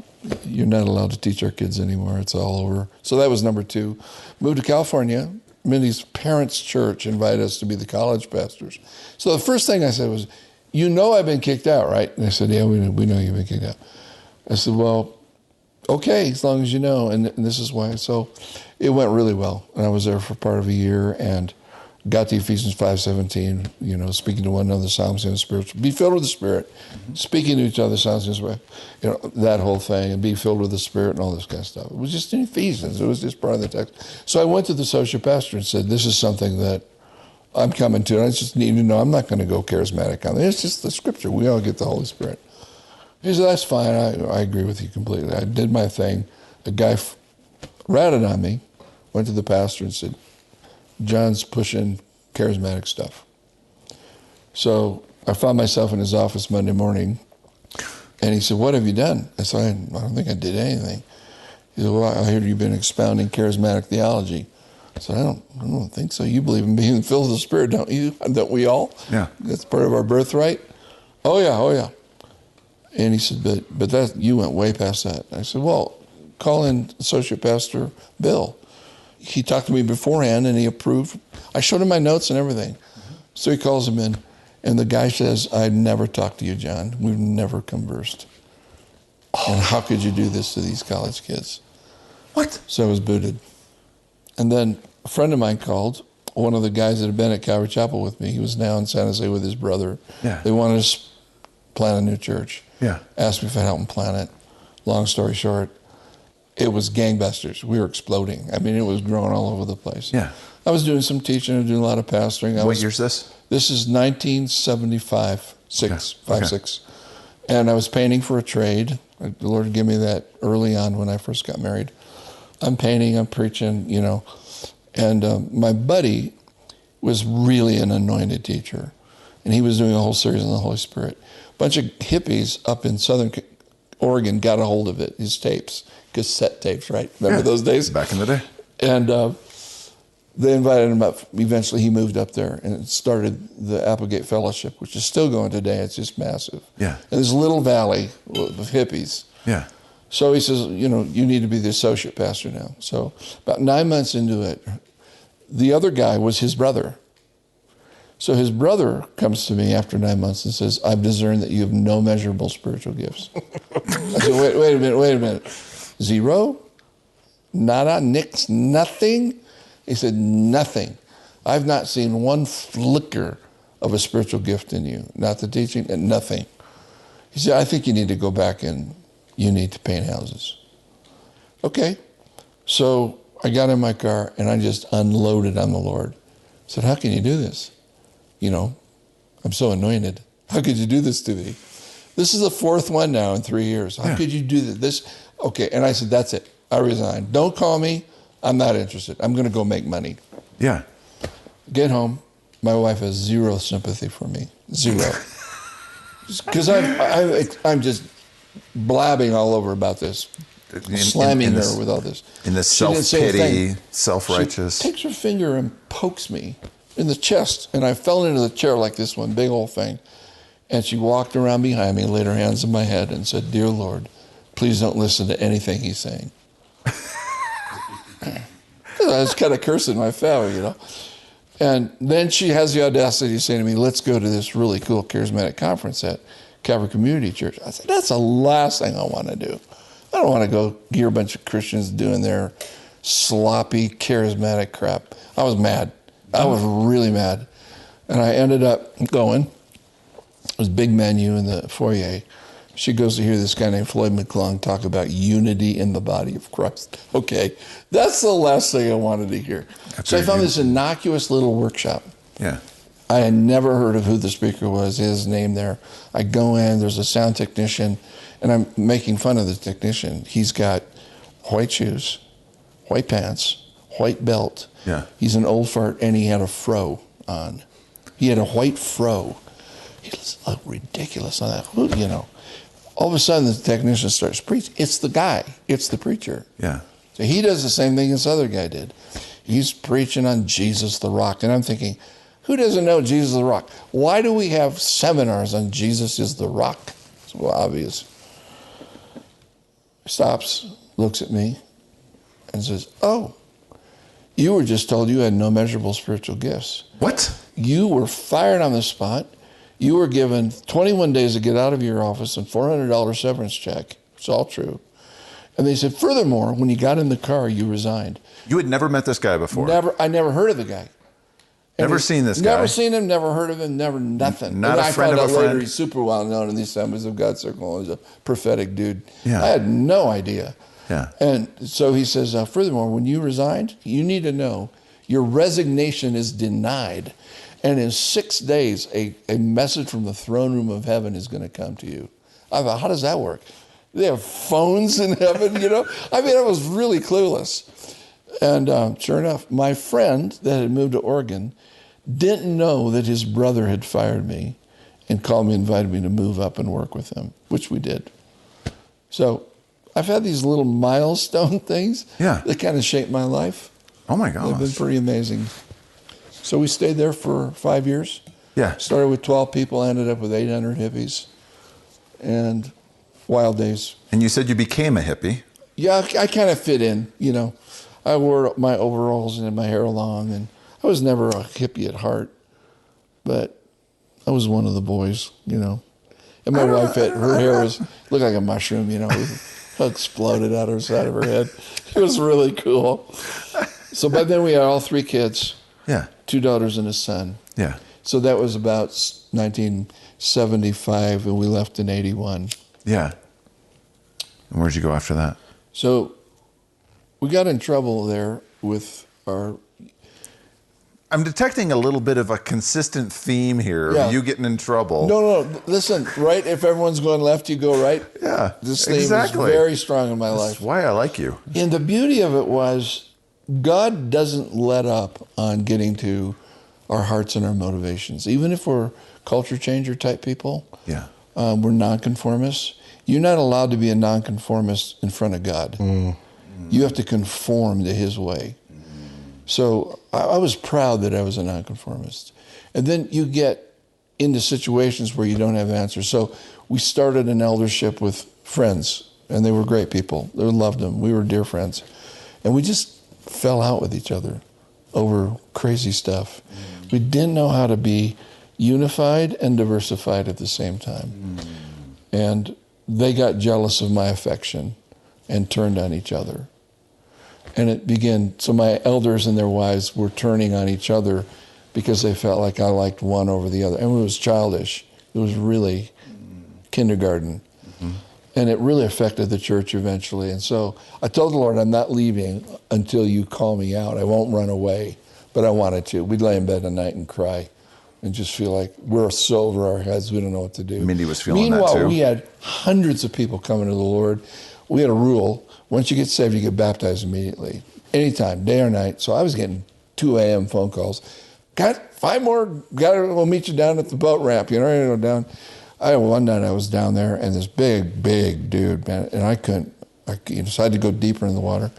you're not allowed to teach our kids anymore. It's all over. So that was number 2. Moved to California. Mindy's parents' church invited us to be the college pastors. So the first thing I said was, I've been kicked out, right? And they said, yeah, we know you've been kicked out. I said, well, okay, as long as you know. And this is why. So it went really well. And I was there for part of a year and got to Ephesians 5:17, speaking to one another, Psalms and spiritual. Be filled with the Spirit. Speaking to each other, Psalms and Spirit. That whole thing. And be filled with the Spirit and all this kind of stuff. It was just in Ephesians. It was just part of the text. So I went to the associate pastor and said, this is something that I'm coming to. And I just need to know, I'm not going to go charismatic on it. It's just the scripture. We all get the Holy Spirit. He said, that's fine. I agree with you completely. I did my thing. A guy ratted on me, went to the pastor and said, John's pushing charismatic stuff. So I found myself in his office Monday morning, and he said, what have you done? I said, I don't think I did anything. He said, well, I heard you've been expounding charismatic theology. I said, I don't think so. You believe in being filled with the Spirit, don't you? Don't we all? Yeah. That's part of our birthright. Oh, yeah. And he said, but that you went way past that. I said, well, call in Associate Pastor Bill. He talked to me beforehand and he approved. I showed him my notes and everything. So he calls him in and the guy says, I never talked to you, John. We've never conversed. And how could you do this to these college kids? What? So I was booted. And then a friend of mine called, one of the guys that had been at Calvary Chapel with me. He was now in San Jose with his brother. Yeah. They wanted to plant a new church. Yeah. Asked me if I'd help them plant it. Long story short, it was gangbusters. We were exploding. I mean, it was growing all over the place. Yeah. I was doing some teaching and doing a lot of pastoring. What year's this? This is 1975, 6. Okay. And I was painting for a trade. The Lord gave me that early on when I first got married. I'm painting, I'm preaching, And my buddy was really an anointed teacher. And he was doing a whole series on the Holy Spirit. A bunch of hippies up in Southern Oregon got a hold of it, his tapes, cassette tapes, right? Remember those days? Back in the day. And they invited him up. Eventually, he moved up there and started the Applegate Fellowship, which is still going today. It's just massive. Yeah. And this little valley of hippies. Yeah. So he says, you need to be the associate pastor now. So about 9 months into it, the other guy was his brother. So his brother comes to me after 9 months and says, I've discerned that you have no measurable spiritual gifts. I said, wait a minute. Zero? Nada? Nix? Nothing? He said, nothing. I've not seen one flicker of a spiritual gift in you. Not the teaching, and nothing. He said, I think you need to go back and you need to paint houses. Okay. So I got in my car and I just unloaded on the Lord. I said, how can you do this? I'm so anointed. How could you do this to me? This is the fourth one now in 3 years. How could you do this? Okay. And I said, that's it. I resigned. Don't call me. I'm not interested. I'm going to go make money. Yeah. Get home. My wife has zero sympathy for me. Zero. Because I'm just blabbing all over about this. Slamming her with all this. In this self-pity, self-righteous. She takes her finger and pokes me in the chest, and I fell into the chair like this one, big old thing. And she walked around behind me, laid her hands on my head, and said, Dear Lord, please don't listen to anything he's saying. I was kind of cursing my family, And then she has the audacity to say to me, let's go to this really cool charismatic conference at Calvary Community Church. I said, that's the last thing I want to do. I don't want to go hear a bunch of Christians doing their sloppy, charismatic crap. I was mad. I was really mad. And I ended up going. It was a big menu in the foyer. She goes to hear this guy named Floyd McClung talk about unity in the body of Christ. Okay, that's the last thing I wanted to hear. So I found this innocuous little workshop. Yeah. I had never heard of who the speaker was, his name there. I go in, there's a sound technician, and I'm making fun of the technician. He's got white shoes, white pants, white belt. Yeah. He's an old fart, and he had a fro on. He had a white fro. He looked ridiculous on that, All of a sudden, the technician starts preaching. It's the guy. It's the preacher. Yeah. So he does the same thing this other guy did. He's preaching on Jesus the Rock. And I'm thinking, who doesn't know Jesus the Rock? Why do we have seminars on Jesus is the Rock? It's well obvious. Stops, looks at me, and says, oh, you were just told you had no measurable spiritual gifts. What? You were fired on the spot. You were given 21 days to get out of your office and $400 severance check. It's all true. And they said, furthermore, when you got in the car, you resigned. You had never met this guy before? I never heard of the guy. Never seen this guy? Never seen him, never heard of him, never nothing. Not a friend of a friend? I found out later he's super well known in the Assemblies of God circle. He's a prophetic dude. Yeah. I had no idea. Yeah. And so he says, furthermore, when you resigned, you need to know your resignation is denied. And in 6 days, a message from the throne room of heaven is going to come to you. I thought, how does that work? They have phones in heaven, I mean, I was really clueless. And sure enough, my friend that had moved to Oregon didn't know that his brother had fired me and called me, invited me to move up and work with him, which we did. So I've had these little milestone things that kind of shaped my life. Oh, my gosh. They've been pretty amazing. So we stayed there for 5 years. Yeah. Started with 12 people, ended up with 800 hippies. And wild days. And you said you became a hippie. Yeah, I kind of fit in, I wore my overalls and had my hair long, and I was never a hippie at heart. But I was one of the boys, And my wife, her hair looked like a mushroom, exploded out of the side of her head. It was really cool. So by then we had all 3 kids. Yeah. 2 daughters and a son. Yeah. So that was about 1975, and we left in 81. Yeah. And where'd you go after that? So we got in trouble there with our... I'm detecting a little bit of a consistent theme here of you getting in trouble. No, listen, right? If everyone's going left, you go right. Yeah, this theme is very strong in my life. That's why I like you. And the beauty of it was God doesn't let up on getting to our hearts and our motivations. Even if we're culture changer type people, we're nonconformists. You're not allowed to be a nonconformist in front of God. You have to conform to his way. So I was proud that I was a nonconformist. And then you get into situations where you don't have answers. So we started an eldership with friends, and they were great people. They loved them. We were dear friends. And we just fell out with each other over crazy stuff. We didn't know how to be unified and diversified at the same time. And they got jealous of my affection and turned on each other. And it began, so my elders and their wives were turning on each other because they felt like I liked one over the other. And it was childish. It was really kindergarten. And it really affected the church eventually. And so I told the Lord, I'm not leaving until you call me out. I won't run away, but I wanted to. We'd lay in bed at night and cry and just feel like we're so over our heads, we don't know what to do. Mindy was feeling that too. Meanwhile, we had hundreds of people coming to the Lord. We had a rule, once you get saved, you get baptized immediately, anytime, day or night. So I was getting 2 a.m. phone calls. Got 5 more, we'll meet you down at the boat ramp, you know, ready to go down. One night I was down there, and this big dude, man, and I couldn't, so I had to go deeper in the water.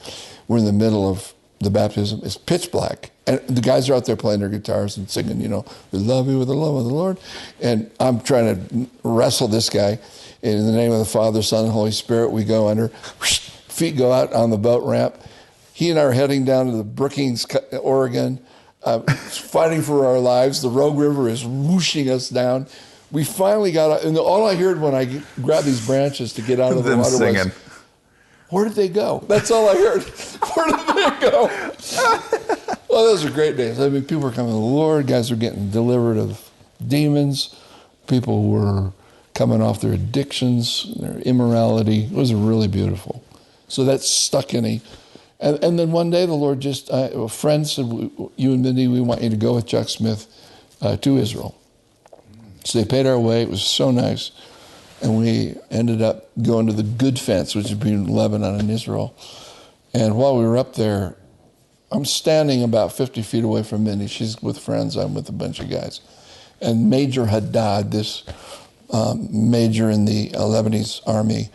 We're in the middle of the baptism. It's pitch black. And the guys are out there playing their guitars and singing, you know, we love you with the love of the Lord. And I'm trying to wrestle this guy. And in the name of the Father, Son, and Holy Spirit, we go under. Feet go out on the boat ramp. He and I are heading down to the Brookings, Oregon, fighting for our lives. The Rogue River is whooshing us down. We finally got out, and all I heard when I grabbed these branches to get out of the water singing. was, where did they go? That's all I heard. Where did they go? Well, those are great days. I mean, people were coming to the Lord. Guys were getting delivered of demons. People were coming off their addictions, their immorality. It was really beautiful. So that stuck in me. And then one day the Lord just, a friend said, you and Mindy, we want you to go with Chuck Smith to Israel. So they paid our way. It was so nice. And we ended up going to the Good Fence, which is between Lebanon and Israel. And while we were up there, I'm standing about 50 feet away from Mindy. She's with friends. I'm with a bunch of guys. And Major Haddad, this major in the Lebanese army,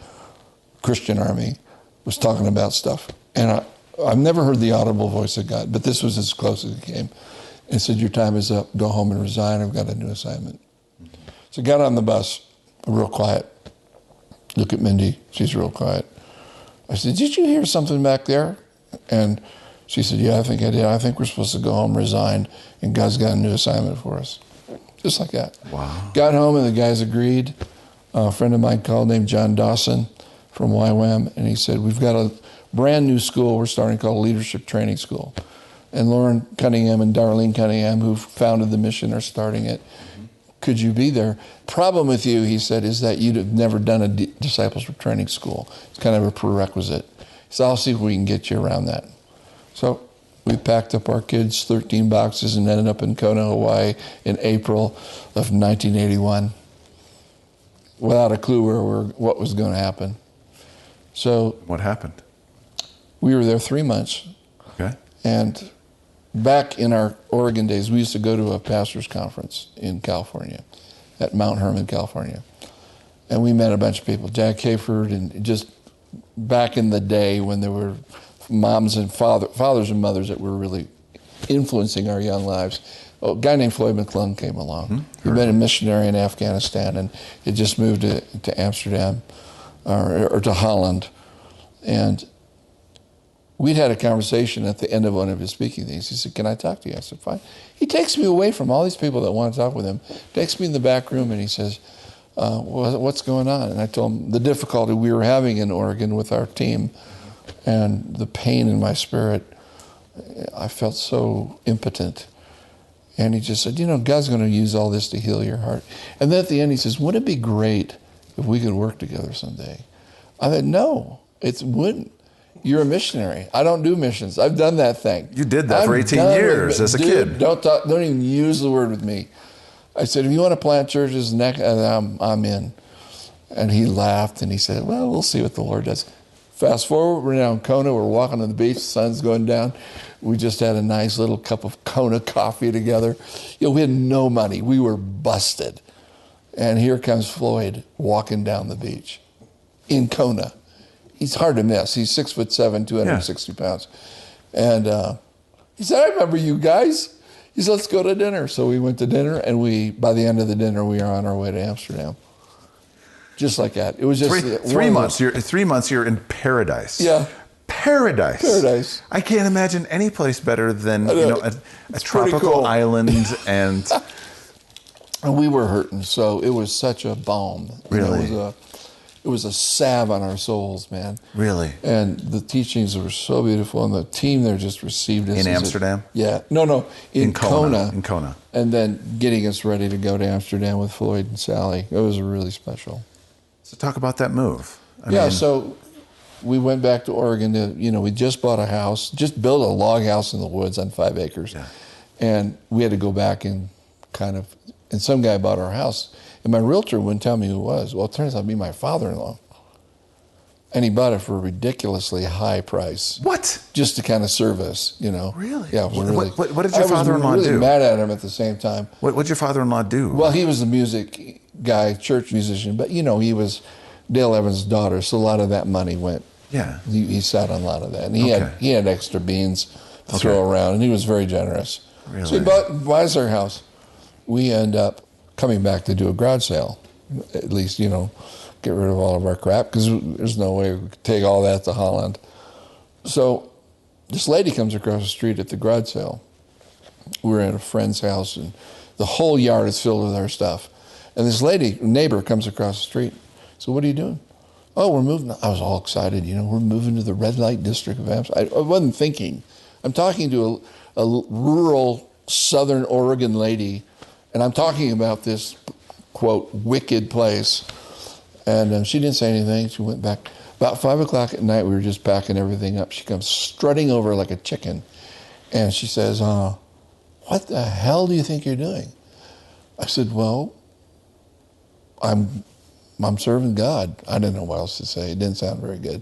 Christian army, was talking about stuff. And I've never heard the audible voice of God, but this was as close as it came. And said, your time is up. Go home and resign. I've got a new assignment. So I got on the bus, real quiet. Look at Mindy. She's real quiet. I said, did you hear something back there? And she said, yeah, I think I did. I think we're supposed to go home, resign, and God's got a new assignment for us. Just like that. Wow. Got home, and the guys agreed. A friend of mine called named John Dawson from YWAM, and he said, we've got a brand new school we're starting called Leadership Training School. And Lauren Cunningham and Darlene Cunningham, who founded the mission, are starting it. Could you be there? Problem with you, he said, is that you'd have never done a discipleship training school. It's kind of a prerequisite. So I'll see if we can get you around that. So we packed up our kids, 13 boxes, and ended up in Kona, Hawaii in April of 1981 without a clue what was going to happen. So what happened? We were there 3 months. Okay. And back in our Oregon days, we used to go to a pastor's conference in California, at Mount Hermon, California. And we met a bunch of people, Jack Hayford, and just back in the day when there were moms and fathers and mothers that were really influencing our young lives. A guy named Floyd McClung came along. He'd been a missionary in Afghanistan and had just moved to Amsterdam or to Holland. And we'd had a conversation at the end of one of his speaking things. He said, can I talk to you? I said, fine. He takes me away from all these people that want to talk with him, takes me in the back room, and he says, what's going on? And I told him the difficulty we were having in Oregon with our team and the pain in my spirit. I felt so impotent. And he just said, God's going to use all this to heal your heart. And then at the end he says, wouldn't it be great if we could work together someday? I said, no, it wouldn't. You're a missionary. I don't do missions. I've done that thing. You did that for 18 years as a kid. Don't even use the word with me. I said, if you want to plant churches, I'm in. And he laughed and he said, well, we'll see what the Lord does. Fast forward, we're now in Kona. We're walking on the beach. The sun's going down. We just had a nice little cup of Kona coffee together. We had no money. We were busted. And here comes Floyd walking down the beach. in Kona. He's hard to miss. He's 6'7", 260 pounds. And he said, I remember you guys. He said, let's go to dinner. So we went to dinner, and by the end of the dinner, we were on our way to Amsterdam. Just like that. It was just 3 months. 3 months you're in paradise. Yeah. Paradise. Paradise. I can't imagine any place better than a tropical cool. island and we were hurting, so it was such a balm. Really? It was a salve on our souls, man. Really? And the teachings were so beautiful, and the team there just received us. In Amsterdam? No, in Kona. In Kona. And then getting us ready to go to Amsterdam with Floyd and Sally. It was really special. So talk about that move. I mean, so we went back to Oregon to, we just bought a house, just built a log house in the woods on 5 acres. Yeah. And we had to go back and and some guy bought our house. And my realtor wouldn't tell me who it was. Well, it turns out to be my father-in-law. And he bought it for a ridiculously high price. What? Just to kind of serve us, Really? Yeah. What did your father-in-law do? I was really do? mad at him at the same time. What did your father-in-law do? Well, he was a music guy, church musician. But, he was Dale Evans' daughter, so a lot of that money went. Yeah. He sat on a lot of that. And he had extra beans to throw around, and he was very generous. Really? So he buys our house. We end up coming back to do a garage sale, at least, get rid of all of our crap, because there's no way we could take all that to Holland. So this lady comes across the street at the garage sale. We're at a friend's house, and the whole yard is filled with our stuff. And this neighbor comes across the street. So what are you doing? Oh, we're moving. I was all excited, we're moving to the red light district of Amsterdam. I wasn't thinking. I'm talking to a rural southern Oregon lady, and I'm talking about this, quote, wicked place. And she didn't say anything. She went back. About 5 o'clock at night, we were just packing everything up. She comes strutting over like a chicken. And she says, what the hell do you think you're doing? I said, well, I'm serving God. I didn't know what else to say. It didn't sound very good.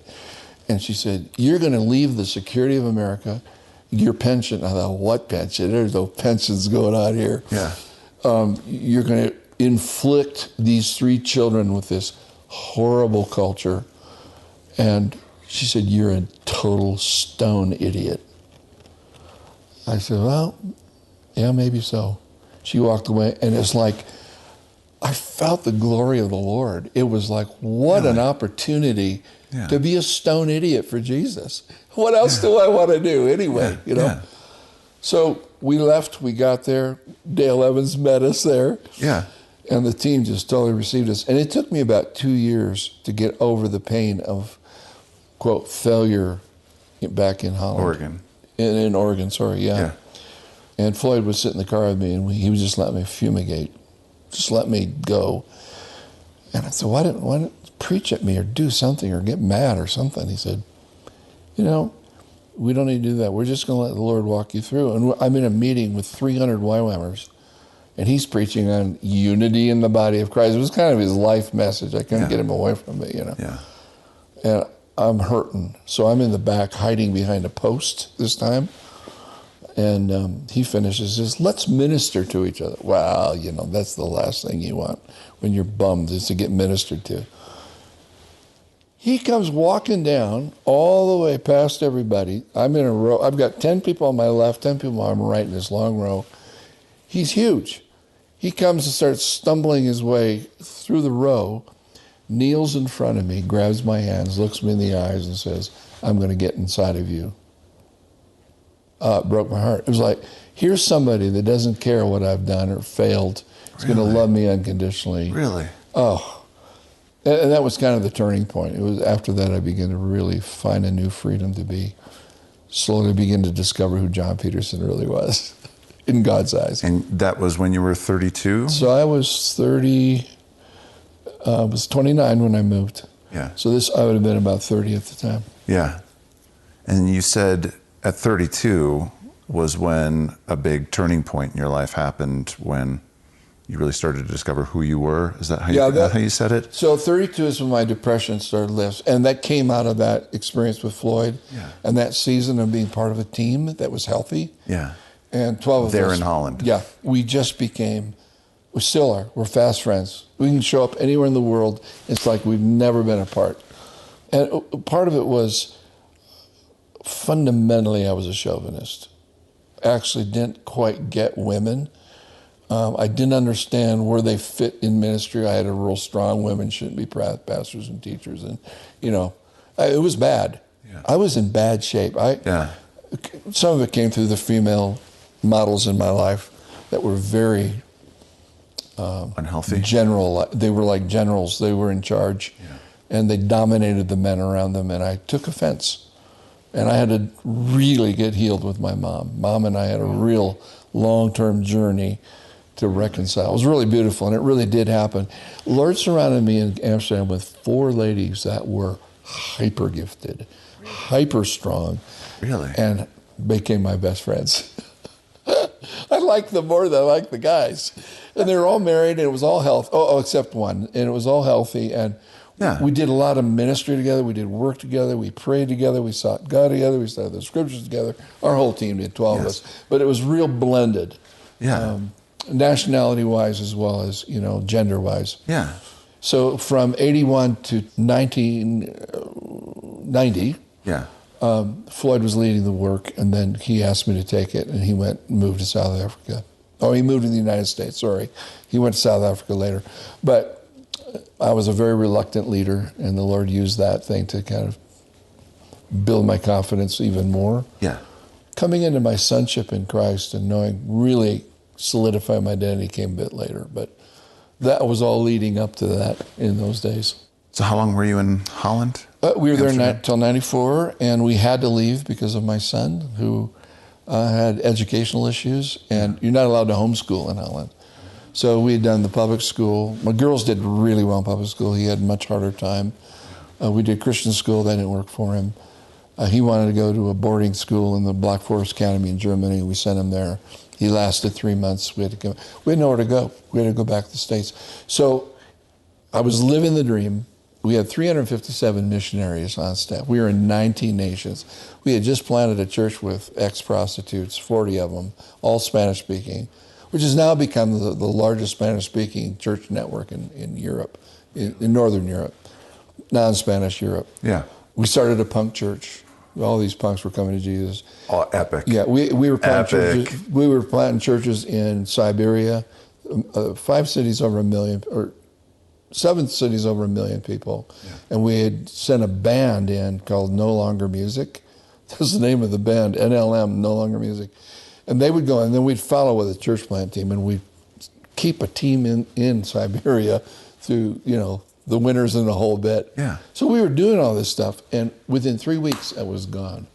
And she said, you're going to leave the security of America, your pension. I thought, what pension? There's no pensions going on here. Yeah. You're going to inflict these 3 children with this horrible culture. And she said, you're a total stone idiot. I said, well, yeah, maybe so. She walked away, and it's like, I felt the glory of the Lord. It was like, what an opportunity to be a stone idiot for Jesus. What else do I want to do anyway, Yeah. So we left, we got there. Dale Evans met us there. Yeah. And the team just totally received us. And it took me about 2 years to get over the pain of, quote, failure back in Holland. Oregon. In Oregon, sorry, Yeah. And Floyd would sit in the car with me, and he would just let me fumigate. Just let me go. And I said, why don't preach at me or do something or get mad or something? He said, we don't need to do that. We're just going to let the Lord walk you through. And I'm in a meeting with 300 YWAMers, and he's preaching on unity in the body of Christ. It was kind of his life message. I couldn't get him away from it, Yeah. And I'm hurting. So I'm in the back hiding behind a post this time. And he finishes, says, let's minister to each other. Wow, that's the last thing you want when you're bummed, is to get ministered to. He comes walking down all the way past everybody. I'm in a row. I've got 10 people on my left, 10 people on my right in this long row. He's huge. He comes and starts stumbling his way through the row, kneels in front of me, grabs my hands, looks me in the eyes, and says, I'm going to get inside of you. It broke my heart. It was like, here's somebody that doesn't care what I've done or failed. He's going to love me unconditionally. Really? Oh. And that was kind of the turning point. It was after that I began to really find a new freedom to slowly begin to discover who Jon Peterson really was in God's eyes. And that was when you were 32? So I was 29 when I moved. Yeah. So I would have been about 30 at the time. Yeah. And you said at 32 was when a big turning point in your life happened, when you really started to discover who you were. Is that how you said it? So 32 is when my depression started to lift. And that came out of that experience with Floyd. Yeah. And that season of being part of a team that was healthy. Yeah. And 12 of us. There in Holland. Yeah. We still are. We're fast friends. We can show up anywhere in the world. It's like we've never been apart. And part of it was, fundamentally, I was a chauvinist. Actually didn't quite get women. I didn't understand where they fit in ministry. I had a real strong women shouldn't be pastors and teachers. And, it was bad. Yeah. I was in bad shape. Some of it came through the female models in my life that were very unhealthy. General. They were like generals. They were in charge, and they dominated the men around them. And I took offense, and I had to really get healed with my mom. Mom and I had a real long-term journey to reconcile. It was really beautiful, and it really did happen. Lord surrounded me in Amsterdam with 4 ladies that were hyper gifted, hyper strong, and became my best friends. I liked them more than I liked the guys. And they were all married, and it was all healthy. Oh, except one. And it was all healthy. And we did a lot of ministry together. We did work together. We prayed together. We sought God together. We studied the scriptures together. Our whole team did, 12 of us. But it was real blended. Nationality-wise as well as, gender-wise. Yeah. So from 81 to 1990, Floyd was leading the work, and then he asked me to take it, and he moved to South Africa. Oh, he moved to the United States, sorry. He went to South Africa later. But I was a very reluctant leader, and the Lord used that thing to kind of build my confidence even more. Yeah. Coming into my sonship in Christ and knowing, really solidify my identity came a bit later. But that was all leading up to that in those days. So how long were you in Holland? We were there until 94, and we had to leave because of my son, who had educational issues, and you're not allowed to homeschool in Holland. So we had done the public school. My girls did really well in public school. He had a much harder time. We did Christian school. That didn't work for him. He wanted to go to a boarding school in the Black Forest Academy in Germany. We sent him there. He lasted 3 months. We had nowhere to go. We had to go back to the States. So I was living the dream. We had 357 missionaries on staff. We were in 19 nations. We had just planted a church with ex-prostitutes, 40 of them, all Spanish-speaking, which has now become the largest Spanish-speaking church network in Europe, in Northern Europe, non-Spanish Europe. Yeah. We started a punk church. All these punks were coming to Jesus. Oh, epic. Yeah, we were planting churches. We were planting churches in Siberia, 5 cities over 1 million, or 7 cities over 1 million people. Yeah. And we had sent a band in called No Longer Music. That's the name of the band, NLM, No Longer Music. And they would go, and then we'd follow with a church plant team, and we'd keep a team in Siberia through, the winters and the whole bit. Yeah. So we were doing all this stuff, and within 3 weeks, I was gone.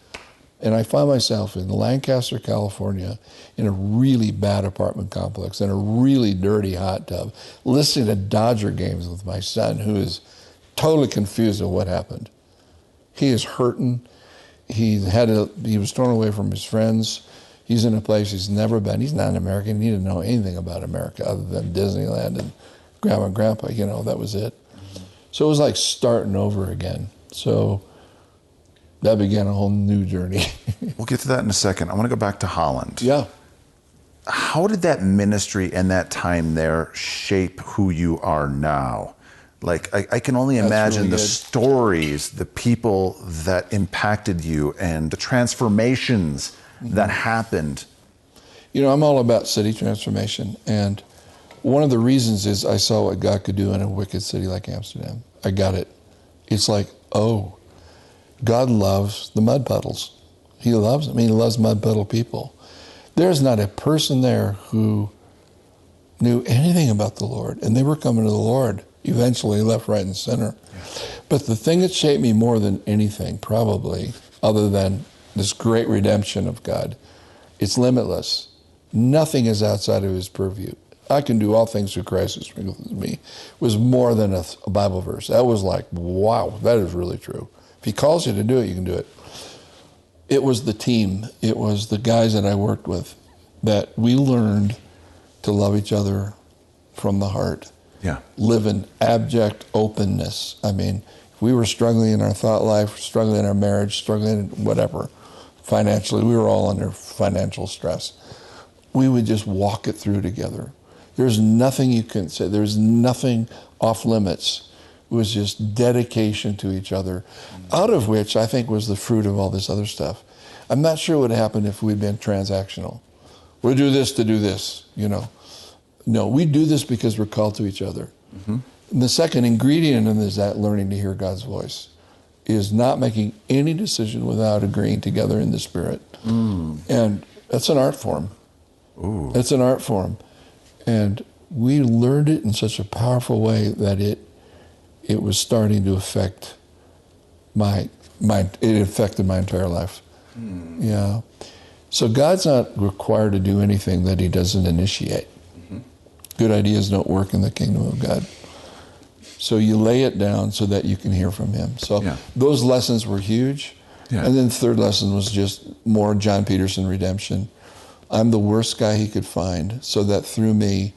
And I found myself in Lancaster, California, in a really bad apartment complex, in a really dirty hot tub, listening to Dodger games with my son, who is totally confused at what happened. He is hurting. He was torn away from his friends. He's in a place he's never been. He's not an American. He didn't know anything about America other than Disneyland and Grandma and Grandpa. That was it. So it was like starting over again. So that began a whole new journey. We'll get to that in a second. I want to go back to Holland. Yeah. How did that ministry and that time there shape who you are now? Like, I can only imagine really the stories, the people that impacted you, and the transformations that happened. I'm all about city transformation. And one of the reasons is I saw what God could do in a wicked city like Amsterdam. I got it. It's like, oh, God loves the mud puddles. He loves them. He loves mud puddle people. There's not a person there who knew anything about the Lord, and they were coming to the Lord eventually, left, right, and center. Yeah. But the thing that shaped me more than anything, probably, other than this great redemption of God, it's limitless. Nothing is outside of his purview. I can do all things through Christ who strengthens me, was more than a Bible verse. That was like, wow, that is really true. If he calls you to do it, you can do it. It was the team. It was the guys that I worked with that we learned to love each other from the heart. Yeah. Live in abject openness. I mean, if we were struggling in our thought life, struggling in our marriage, struggling in whatever, financially, we were all under financial stress. We would just walk it through together. There's nothing you can say. There's nothing off limits was just dedication to each other, out of which I think was the fruit of all this other stuff. I'm not sure what would happen if we'd been transactional. We'll do this to do this, you know. No, we do this because we're called to each other. Mm-hmm. And the second ingredient in is that learning to hear God's voice, is not making any decision without agreeing together in the Spirit. And that's an art form. Ooh. That's an art form. And we learned it in such a powerful way that it was starting to affect it affected my entire life. Yeah. So God's not required to do anything that he doesn't initiate. Mm-hmm. Good ideas don't work in the kingdom of God. So you lay it down so that you can hear from him. So those lessons were huge. Yeah. And then the third lesson was just more Jon Peterson redemption. I'm the worst guy he could find, so that through me,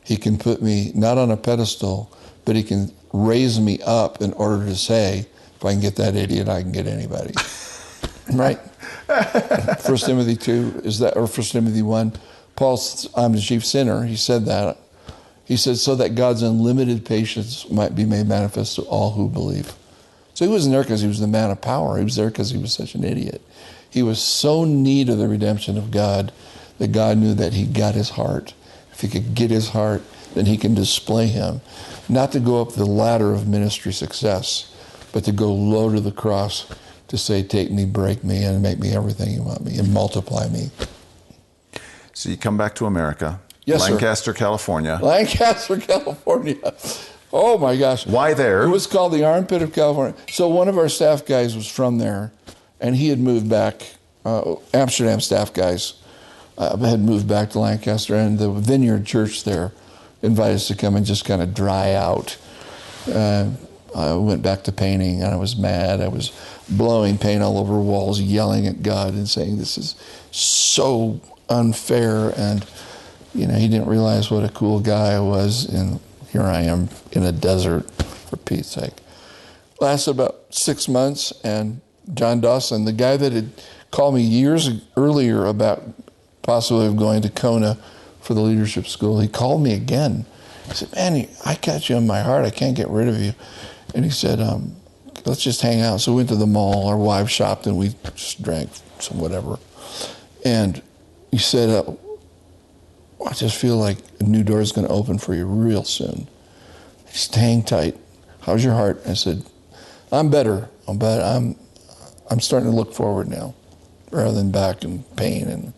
he can put me not on a pedestal, but he can raise me up in order to say, if I can get that idiot, I can get anybody. Right? 1 Timothy 2, is that, or 1 Timothy 1, Paul's, I'm the chief sinner, he said that. He said, so that God's unlimited patience might be made manifest to all who believe. So he wasn't there because he was the man of power. He was there because he was such an idiot. He was so in need of the redemption of God that God knew that he got his heart. If he could get his heart, then he can display him. Not to go up the ladder of ministry success, but to go low to the cross to say, take me, break me, and make me everything you want me, and multiply me. So you come back to America. Yes, Lancaster, sir. California. Lancaster, California. Oh, my gosh. Why there? It was called the Armpit of California. So one of our staff guys was from there, and he had moved back. Amsterdam staff guys had moved back to Lancaster, and the Vineyard Church there invited us to come and just kind of dry out. I went back to painting, and I was mad. I was blowing paint all over walls, yelling at God and saying, this is so unfair. And, you know, he didn't realize what a cool guy I was, and here I am in a desert, for Pete's sake. Lasted about 6 months, and John Dawson, the guy that had called me years earlier about possibly going to Kona for the leadership school, he called me again. He said, man, I got you in my heart. I can't get rid of you. And he said, let's just hang out. So we went to the mall. Our wives shopped, and we just drank some whatever. And he said, I just feel like a new door is going to open for you real soon. Just hang tight. How's your heart? I said, I'm better. I'm starting to look forward now, rather than back in pain. And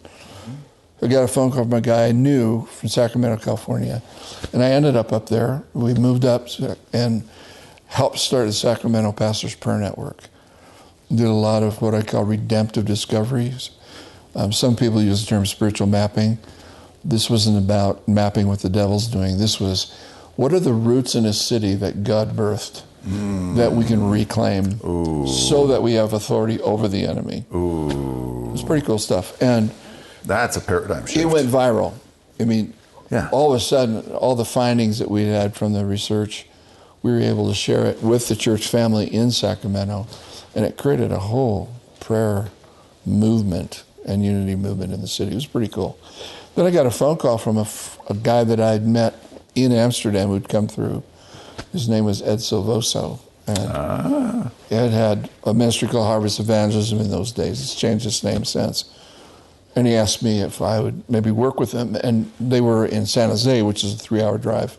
I got a phone call from a guy I knew from Sacramento, California, and I ended up there. We moved up and helped start the Sacramento Pastors Prayer Network. Did a lot of what I call redemptive discoveries. Some people use the term spiritual mapping. This wasn't about mapping what the devil's doing. This was, what are the roots in a city that God birthed that we can reclaim so that we have authority over the enemy? It's pretty cool stuff. And that's a paradigm shift. It went viral. I mean, all of a sudden, all the findings that we had from the research, we were able to share it with the church family in Sacramento, and it created a whole prayer movement and unity movement in the city. It was pretty cool. Then I got a phone call from a guy that I'd met in Amsterdam who'd come through. His name was Ed Silvoso. And Ed had a ministry called Harvest Evangelism in those days. It's changed its name since. And he asked me if I would maybe work with him. And they were in San Jose, which is a 3-hour drive.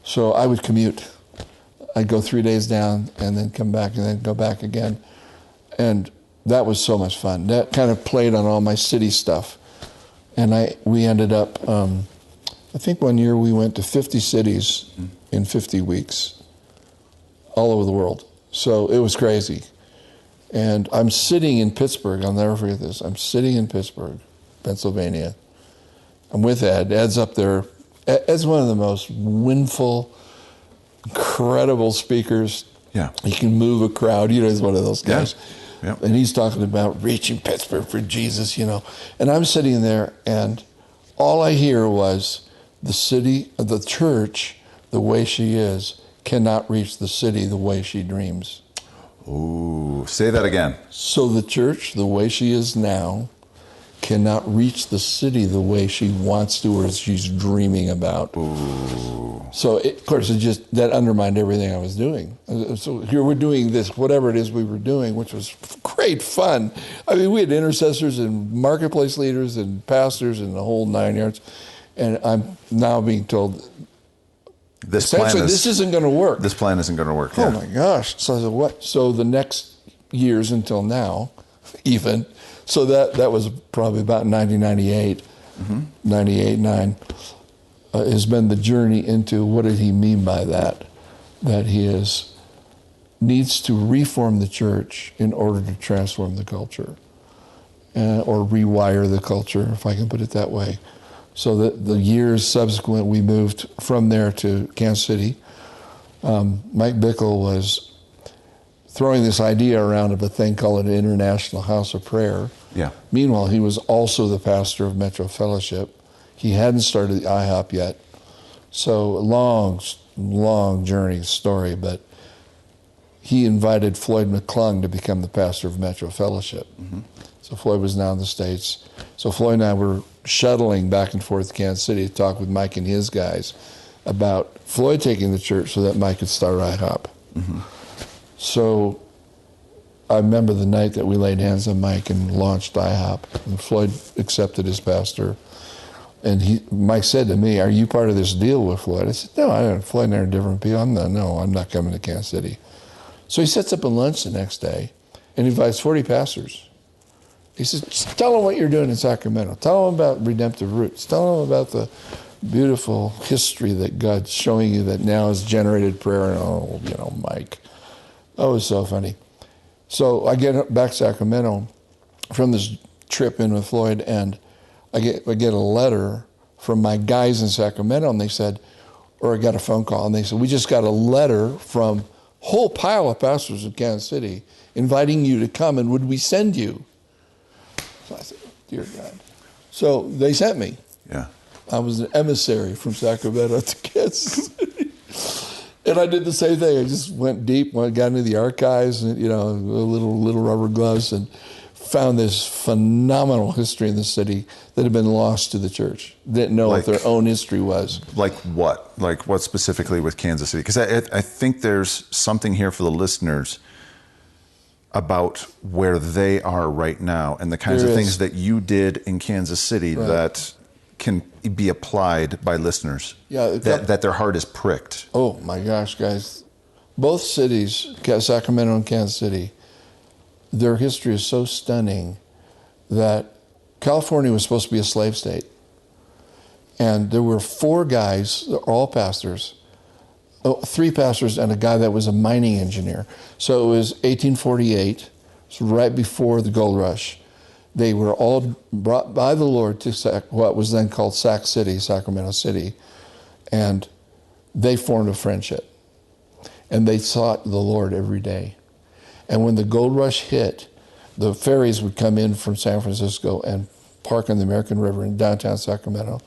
So I would commute. I'd go 3 days down and then come back and then go back again. And that was so much fun. That kind of played on all my city stuff. And we ended up, I think one year we went to 50 cities in 50 weeks, all over the world. So it was crazy. And I'm sitting in Pittsburgh, I'll never forget this. I'm sitting in Pittsburgh, Pennsylvania. I'm with Ed. Ed's up there. Ed's one of the most winful, incredible speakers. Yeah. He can move a crowd. You know, he's one of those guys. Yeah. Yep. And he's talking about reaching Pittsburgh for Jesus, you know. And I'm sitting there, and all I hear was the city, the church, the way she is, cannot reach the city the way she dreams. Ooh, say that again. So the church, the way she is now, cannot reach the city the way she wants to or she's dreaming about. Ooh. So, of course, that undermined everything I was doing. So here we're doing this, whatever it is we were doing, which was great fun. I mean, we had intercessors and marketplace leaders and pastors and the whole 9 yards. And I'm now being told, this isn't going to work. This plan isn't going to work. Oh, my gosh. So I said, what? So the next years until now, even, so that was probably about 1998, 98, 9, has been the journey into what did he mean by that? That he needs to reform the church in order to transform the culture, or rewire the culture, if I can put it that way. So that the years subsequent, we moved from there to Kansas City. Mike Bickle was throwing this idea around of a thing called an International House of Prayer. Yeah. Meanwhile, he was also the pastor of Metro Fellowship. He hadn't started the IHOP yet. So long journey story, but he invited Floyd McClung to become the pastor of Metro Fellowship. Mm-hmm. So Floyd was now in the States. So Floyd and I were shuttling back and forth to Kansas City to talk with Mike and his guys about Floyd taking the church so that Mike could start IHOP. Mm-hmm. So I remember the night that we laid hands on Mike and launched IHOP, and Floyd accepted as pastor. And Mike said to me, "Are you part of this deal with Floyd?" I said, "No, Floyd and I are different people. I'm not coming to Kansas City." So he sets up a lunch the next day and invites 40 pastors. He says, "Just tell them what you're doing in Sacramento. Tell them about redemptive roots. Tell them about the beautiful history that God's showing you that now has generated prayer." And Mike. Oh, it was so funny. So I get back to Sacramento from this trip in with Floyd, and I get a letter from my guys in Sacramento, and they said, or I got a phone call, and they said, "We just got a letter from a whole pile of pastors in Kansas City inviting you to come, and would we send you?" So I said, "Dear God." So they sent me. Yeah. I was an emissary from Sacramento to Kansas City. And I did the same thing. I just went deep, got into the archives, and, little rubber gloves, and found this phenomenal history in the city that had been lost to the church. Didn't know what their own history was. Like what? Like what specifically with Kansas City? Because I think there's something here for the listeners about where they are right now and the kinds of things that you did in Kansas City that can be applied by listeners. Yeah, that their heart is pricked. Oh my gosh, guys. Both cities, Sacramento and Kansas City, their history is so stunning that California was supposed to be a slave state. And there were 4 guys, all pastors, 3 pastors and a guy that was a mining engineer. So it was 1848, so right before the gold rush. They were all brought by the Lord to what was then called Sac City, Sacramento City, and they formed a friendship. And they sought the Lord every day. And when the gold rush hit, the ferries would come in from San Francisco and park on the American River in downtown Sacramento.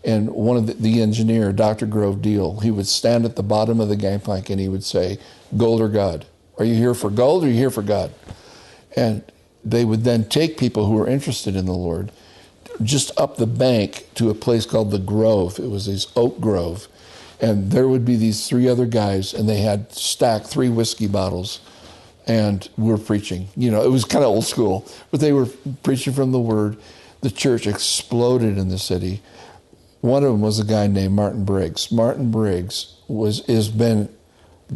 And one of the engineer, Dr. Grove Deal, he would stand at the bottom of the gangplank and he would say, "Gold or God? Are you here for gold or are you here for God?" And they would then take people who were interested in the Lord just up the bank to a place called the Grove. It was this oak grove. And there would be these 3 other guys, and they had stacked 3 whiskey bottles, and we're preaching. It was kind of old school, but they were preaching from the Word. The church exploded in the city. One of them was a guy named Martin Briggs. Martin Briggs has been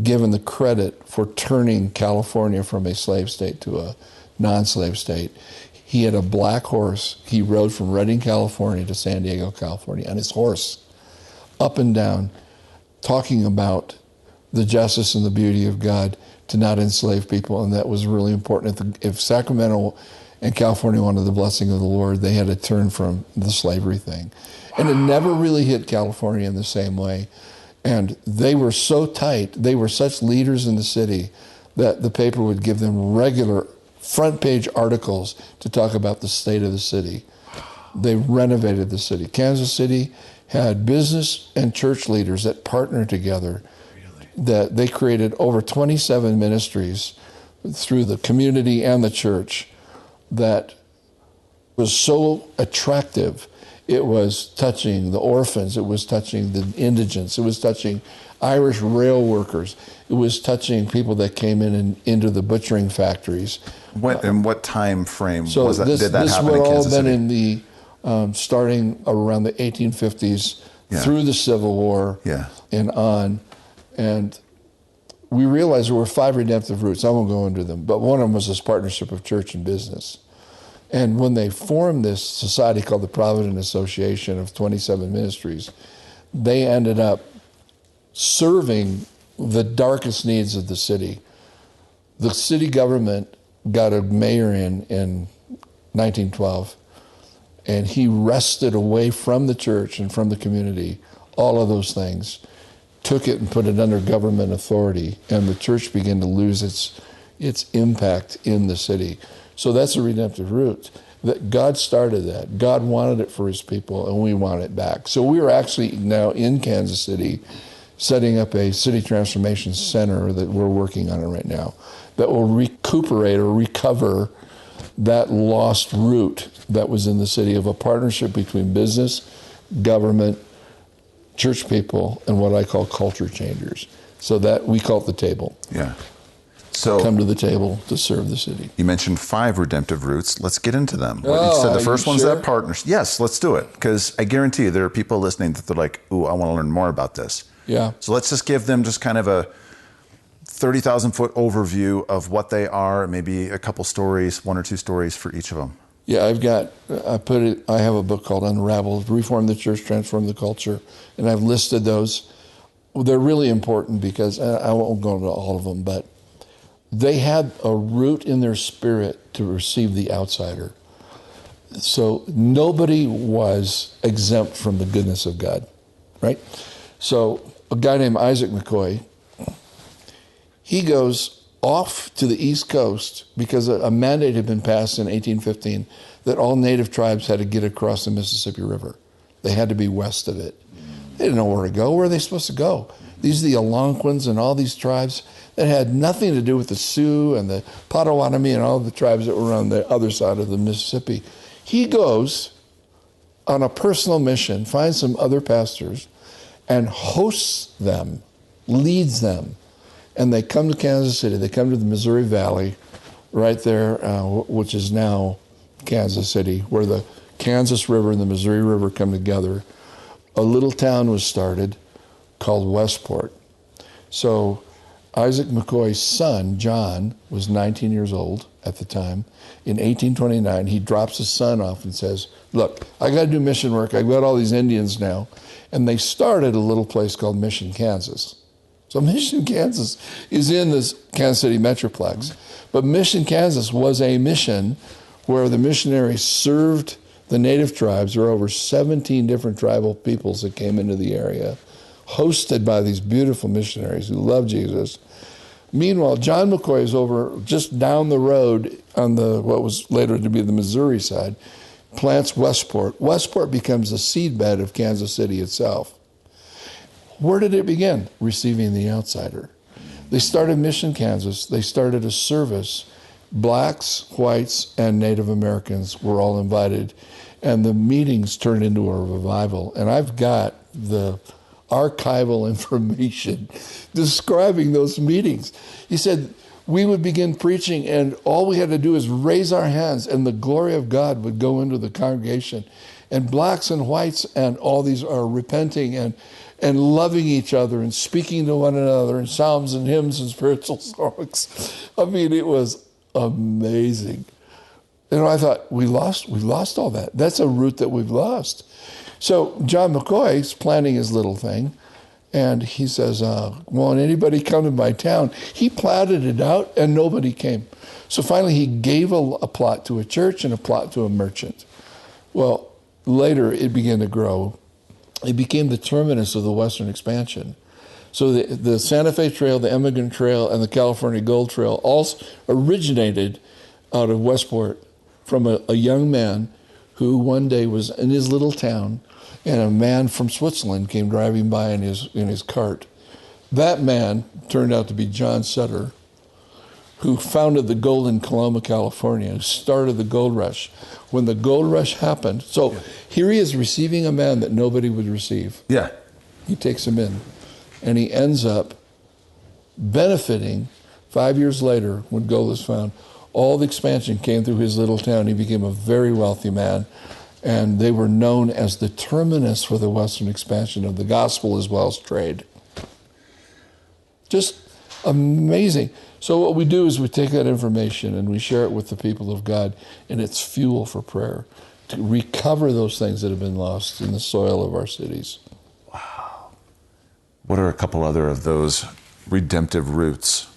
given the credit for turning California from a slave state to a non-slave state. He had a black horse. He rode from Redding, California to San Diego, California on his horse, up and down, talking about the justice and the beauty of God to not enslave people, and that was really important. If Sacramento and California wanted the blessing of the Lord, they had to turn from the slavery thing. And it never really hit California in the same way. And they were so tight, they were such leaders in the city that the paper would give them regular front page articles to talk about the state of the city. They renovated the city. Kansas City had business and church leaders that partnered together. That they created over 27 ministries through the community and the church that was so attractive. It was touching the orphans. It was touching the indigents. It was touching Irish rail workers. It was touching people that came in and into the butchering factories. In what time frame So was that? this, Did that this happen would in all Kansas been City? in the starting around the 1850s through the Civil War and on. And we realized there were 5 redemptive roots. I won't go into them, but one of them was this partnership of church and business. And when they formed this society called the Provident Association of 27 Ministries, they ended up serving the darkest needs of the city. The city government got a mayor in 1912, and he wrested away from the church and from the community all of those things, took it and put it under government authority, and the church began to lose its impact in the city. So that's a redemptive root. That God started that. God wanted it for his people, and we want it back. So we are actually now in Kansas City setting up a city transformation center that we're working on it right now that will recuperate or recover that lost root that was in the city of a partnership between business, government, church people, and what I call culture changers. So that we call it the table. Yeah. So come to the table to serve the city. You mentioned 5 redemptive roots. Let's get into them. You Oh, said the are first you one's sure? that partnership. Yes, let's do it. Because I guarantee you there are people listening that they're like, ooh, I want to learn more about this. Yeah. So let's just give them just kind of a 30,000 foot overview of what they are, maybe a couple stories, 1 or 2 stories for each of them. Yeah, I have a book called Unraveled, Reform the Church, Transform the Culture, and I've listed those. They're really important because, I won't go into all of them, but they had a root in their spirit to receive the outsider. So nobody was exempt from the goodness of God, right? So a guy named Isaac McCoy, he goes off to the East Coast because a mandate had been passed in 1815 that all native tribes had to get across the Mississippi River. They had to be west of it. They didn't know where to go. Where are they supposed to go? These are the Algonquins and all these tribes that had nothing to do with the Sioux and the Potawatomi and all the tribes that were on the other side of the Mississippi. He goes on a personal mission, finds some other pastors, and hosts them, leads them. And they come to Kansas City. They come to the Missouri Valley, right there, which is now Kansas City, where the Kansas River and the Missouri River come together. A little town was started called Westport. So Isaac McCoy's son, John, was 19 years old at the time. In 1829, he drops his son off and says, look, I got to do mission work. I've got all these Indians now. And they started a little place called Mission, Kansas. So Mission, Kansas is in this Kansas City Metroplex. But Mission, Kansas was a mission where the missionaries served the native tribes. There were over 17 different tribal peoples that came into the area, hosted by these beautiful missionaries who loved Jesus. Meanwhile, John McCoy is over just down the road on the what was later to be the Missouri side, plants Westport. Westport becomes the seedbed of Kansas City itself. Where did it begin? Receiving the outsider. They started Mission, Kansas. They started a service. Blacks, whites, and Native Americans were all invited. And the meetings turned into a revival. And I've got the archival information describing those meetings. He said, we would begin preaching and all we had to do is raise our hands and the glory of God would go into the congregation. And blacks and whites and all these are repenting and loving each other and speaking to one another in psalms and hymns and spiritual songs. I mean, it was amazing. And I thought, we lost all that. That's a root that we've lost. So John McCoy's planning his little thing, and he says, won't anybody come to my town? He platted it out, and nobody came. So finally, he gave a plot to a church and a plot to a merchant. Well, later, it began to grow. It became the terminus of the Western expansion. So the Santa Fe Trail, the Emigrant Trail, and the California Gold Trail all originated out of Westport from a young man who one day was in his little town, and a man from Switzerland came driving by in his cart. That man turned out to be John Sutter, who founded the gold in Coloma, California, who started the gold rush. When the gold rush happened, so here he is receiving a man that nobody would receive. Yeah. He takes him in, and he ends up benefiting 5 years later when gold was found. All the expansion came through his little town. He became a very wealthy man, and they were known as the terminus for the Western expansion of the gospel as well as trade. Just amazing. So what we do is we take that information and we share it with the people of God, and it's fuel for prayer to recover those things that have been lost in the soil of our cities. Wow. What are a couple other of those redemptive roots?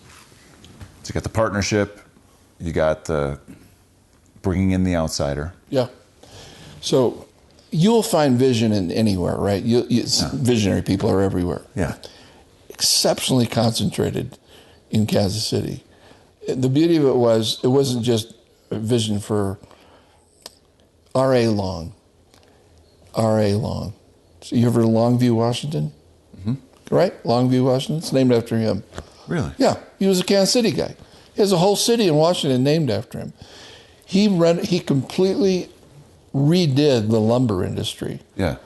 So you got the partnership, you got the bringing in the outsider. Yeah. So you'll find vision in anywhere, right? Visionary people are everywhere. Yeah. Exceptionally concentrated in Kansas City. The beauty of it wasn't just a vision for R.A. Long. R.A. Long. So you ever Longview, Washington? Mm-hmm. Right? Longview, Washington? It's named after him. Really? Yeah. He was a Kansas City guy. He has a whole city in Washington named after him. He completely redid the lumber industry. Yeah.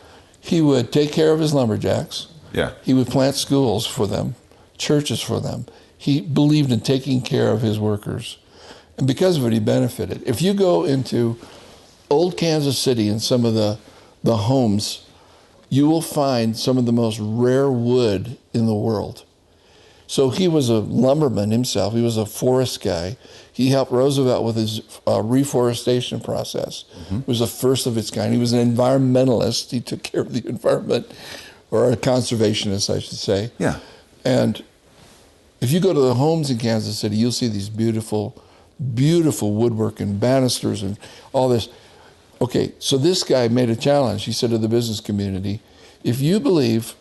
He would take care of his lumberjacks. Yeah. He would plant schools for them, churches for them. He believed in taking care of his workers. And because of it, he benefited. If you go into old Kansas City and some of the homes, you will find some of the most rare wood in the world. So he was a lumberman himself. He was a forest guy. He helped Roosevelt with his reforestation process. Mm-hmm. It was the first of its kind. He was an environmentalist. He took care of the environment, or a conservationist, I should say. Yeah. And if you go to the homes in Kansas City, you'll see these beautiful, beautiful woodwork and banisters and all this. Okay, so this guy made a challenge. He said to the business community, if you believe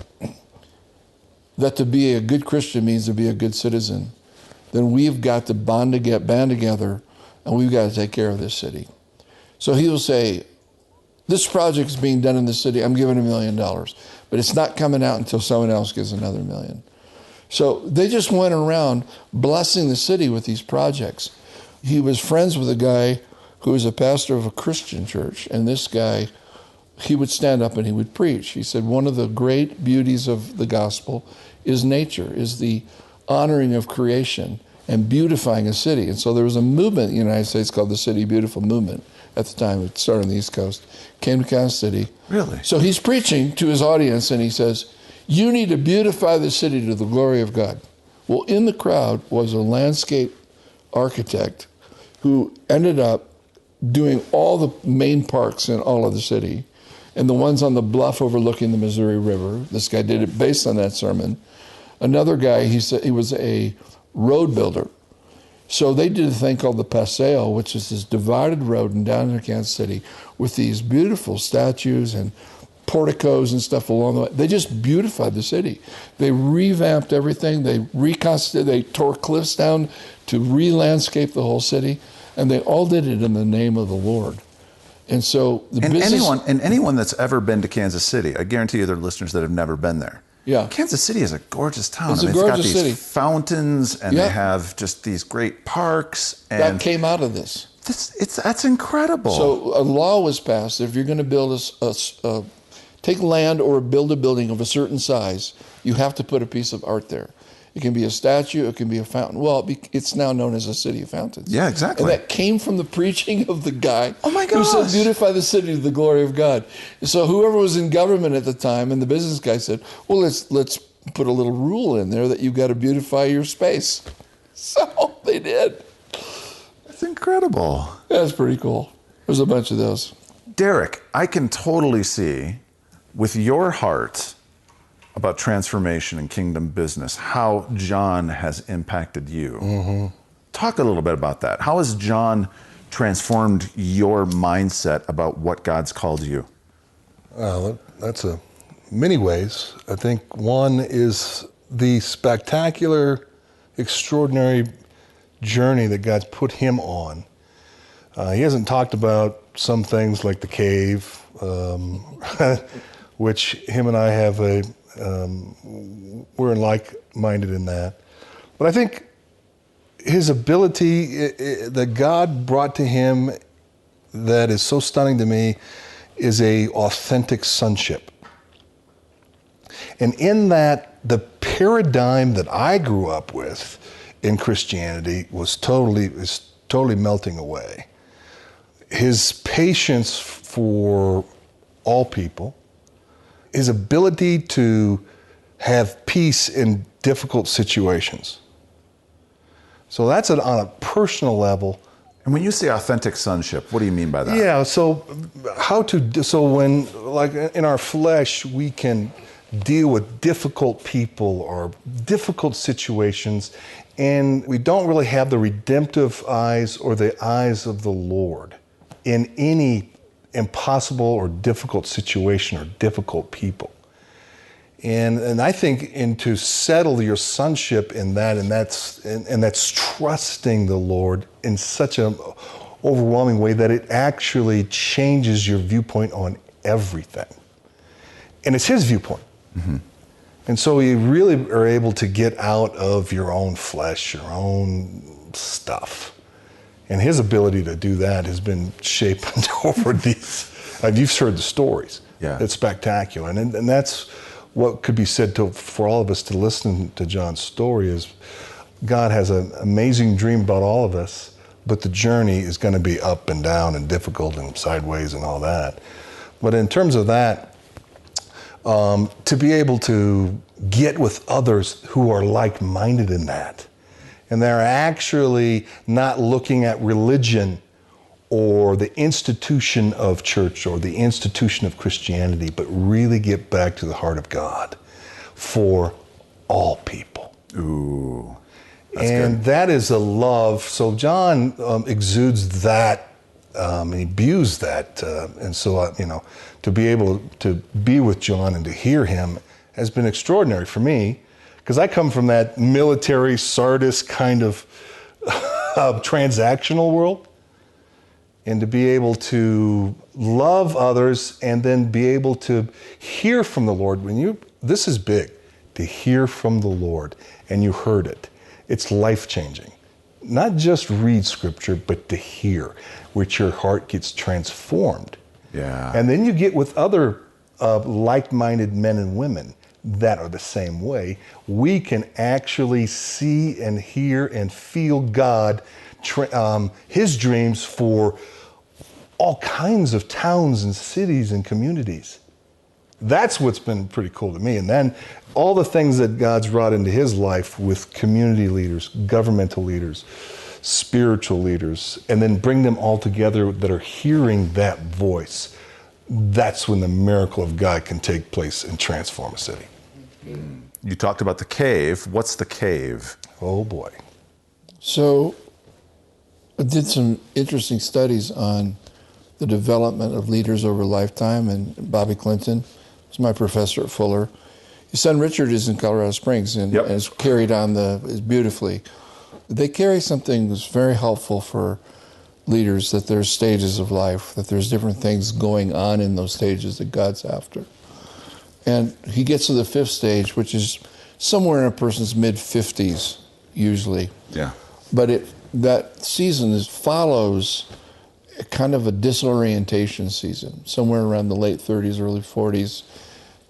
that to be a good Christian means to be a good citizen, then we've got to band together, and we've got to take care of this city. So he will say, this project is being done in the city, I'm giving $1 million, but it's not coming out until someone else gives another $1 million. So they just went around blessing the city with these projects. He was friends with a guy who was a pastor of a Christian church, and this guy, he would stand up and he would preach. He said, one of the great beauties of the gospel is nature, is the honoring of creation and beautifying a city. And so there was a movement in the United States called the City Beautiful Movement at the time. It started on the East Coast, came to Kansas City. Really? So he's preaching to his audience and he says, you need to beautify the city to the glory of God. Well, in the crowd was a landscape architect who ended up doing all the main parks in all of the city, and the ones on the bluff overlooking the Missouri River. This guy did it based on that sermon. Another guy, he said he was a road builder. So they did a thing called the Paseo, which is this divided road in downtown Kansas City with these beautiful statues and porticos and stuff along the way. They just beautified the city. They revamped everything. They reconstituted, they tore cliffs down to re-landscape the whole city, and they all did it in the name of the Lord. And so anyone that's ever been to Kansas City, I guarantee you there are listeners that have never been there. Yeah. Kansas City is a gorgeous town. It's I mean, a gorgeous it's got these city. fountains, and they have just these great parks. And that came out of this. That's incredible. So a law was passed that if you're going to build take land or build a building of a certain size, you have to put a piece of art there. It can be a statue, it can be a fountain. Well, it's now known as a city of fountains. Yeah, exactly. And that came from the preaching of the guy who said, beautify the city to the glory of God. So whoever was in government at the time, and the business guy said, well, let's put a little rule in there that you've got to beautify your space. So they did. That's incredible. That's pretty cool. There's a bunch of those. Derek, I can totally see with your heart about transformation and kingdom business, how Jon has impacted you. Mm-hmm. Talk a little bit about that. How has Jon transformed your mindset about what God's called you? That's many ways. I think one is the spectacular, extraordinary journey that God's put him on. He hasn't talked about some things like the cave, which him and I have we're like-minded in that. But I think his ability that God brought to him that is so stunning to me is a authentic sonship. And in that, the paradigm that I grew up with in Christianity is totally melting away. His patience for all people, his ability to have peace in difficult situations. So that's on a personal level. And when you say authentic sonship, what do you mean by that? Yeah, so when, like in our flesh, we can deal with difficult people or difficult situations, and we don't really have the redemptive eyes or the eyes of the Lord in any impossible or difficult situation or difficult people. And I think to settle your sonship in that, and that's trusting the Lord in such an overwhelming way that it actually changes your viewpoint on everything. And it's his viewpoint. Mm-hmm. And so you really are able to get out of your own flesh, your own stuff. And his ability to do that has been shaped over these, you've heard the stories. Yeah. It's spectacular. And that's what could be said for all of us to listen to Jon's story is God has an amazing dream about all of us, but the journey is going to be up and down and difficult and sideways and all that. But in terms of that, to be able to get with others who are like-minded in that, and they're actually not looking at religion or the institution of church or the institution of Christianity, but really get back to the heart of God for all people. Ooh, that's and good. That is a love. So Jon exudes that, and he imbues that, and so to be able to be with Jon and to hear him has been extraordinary for me, because I come from that military Sardis kind of transactional world. And to be able to love others and then be able to hear from the Lord. This is big, to hear from the Lord, and you heard it. It's life-changing. Not just read scripture, but to hear, which your heart gets transformed. Yeah. And then you get with other like-minded men and women that are the same way. We can actually see and hear and feel God, his dreams for all kinds of towns and cities and communities. That's what's been pretty cool to me. And then all the things that God's brought into his life with community leaders, governmental leaders, spiritual leaders, and then bring them all together that are hearing that voice. That's when the miracle of God can take place and transform a city. You talked about the cave. What's the cave? Oh boy. So I did some interesting studies on the development of leaders over a lifetime, and Bobby Clinton was my professor at Fuller. His son Richard is in Colorado Springs and has carried on beautifully. They carry something that's very helpful for leaders, that there's stages of life, that there's different things going on in those stages that God's after. And he gets to the fifth stage, which is somewhere in a person's mid-50s, usually. Yeah. But that season follows kind of a disorientation season. Somewhere around the late 30s, early 40s,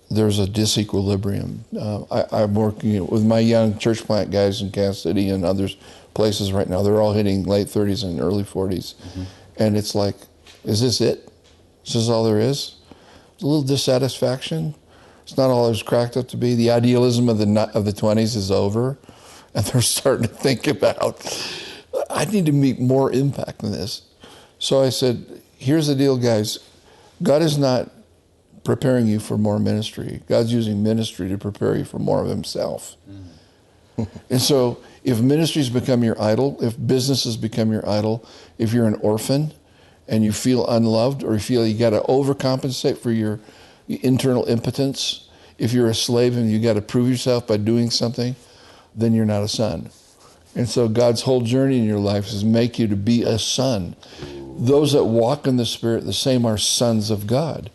there's a disequilibrium. I'm working with my young church plant guys in Kansas City and other places right now. They're all hitting late 30s and early 40s. Mm-hmm. And it's like, is this it? Is this all there is? A little dissatisfaction. It's not all it was cracked up to be. The idealism of the 20s is over. And they're starting to think about, I need to make more impact than this. So I said, here's the deal, guys. God is not preparing you for more ministry. God's using ministry to prepare you for more of himself. Mm. And so if ministries become your idol, if businesses become your idol, if you're an orphan and you feel unloved, or you feel you got to overcompensate for your internal impotence, if you're a slave and you got to prove yourself by doing something, then you're not a son. And so God's whole journey in your life is make you to be a son. Those that walk in the Spirit, the same are sons of God.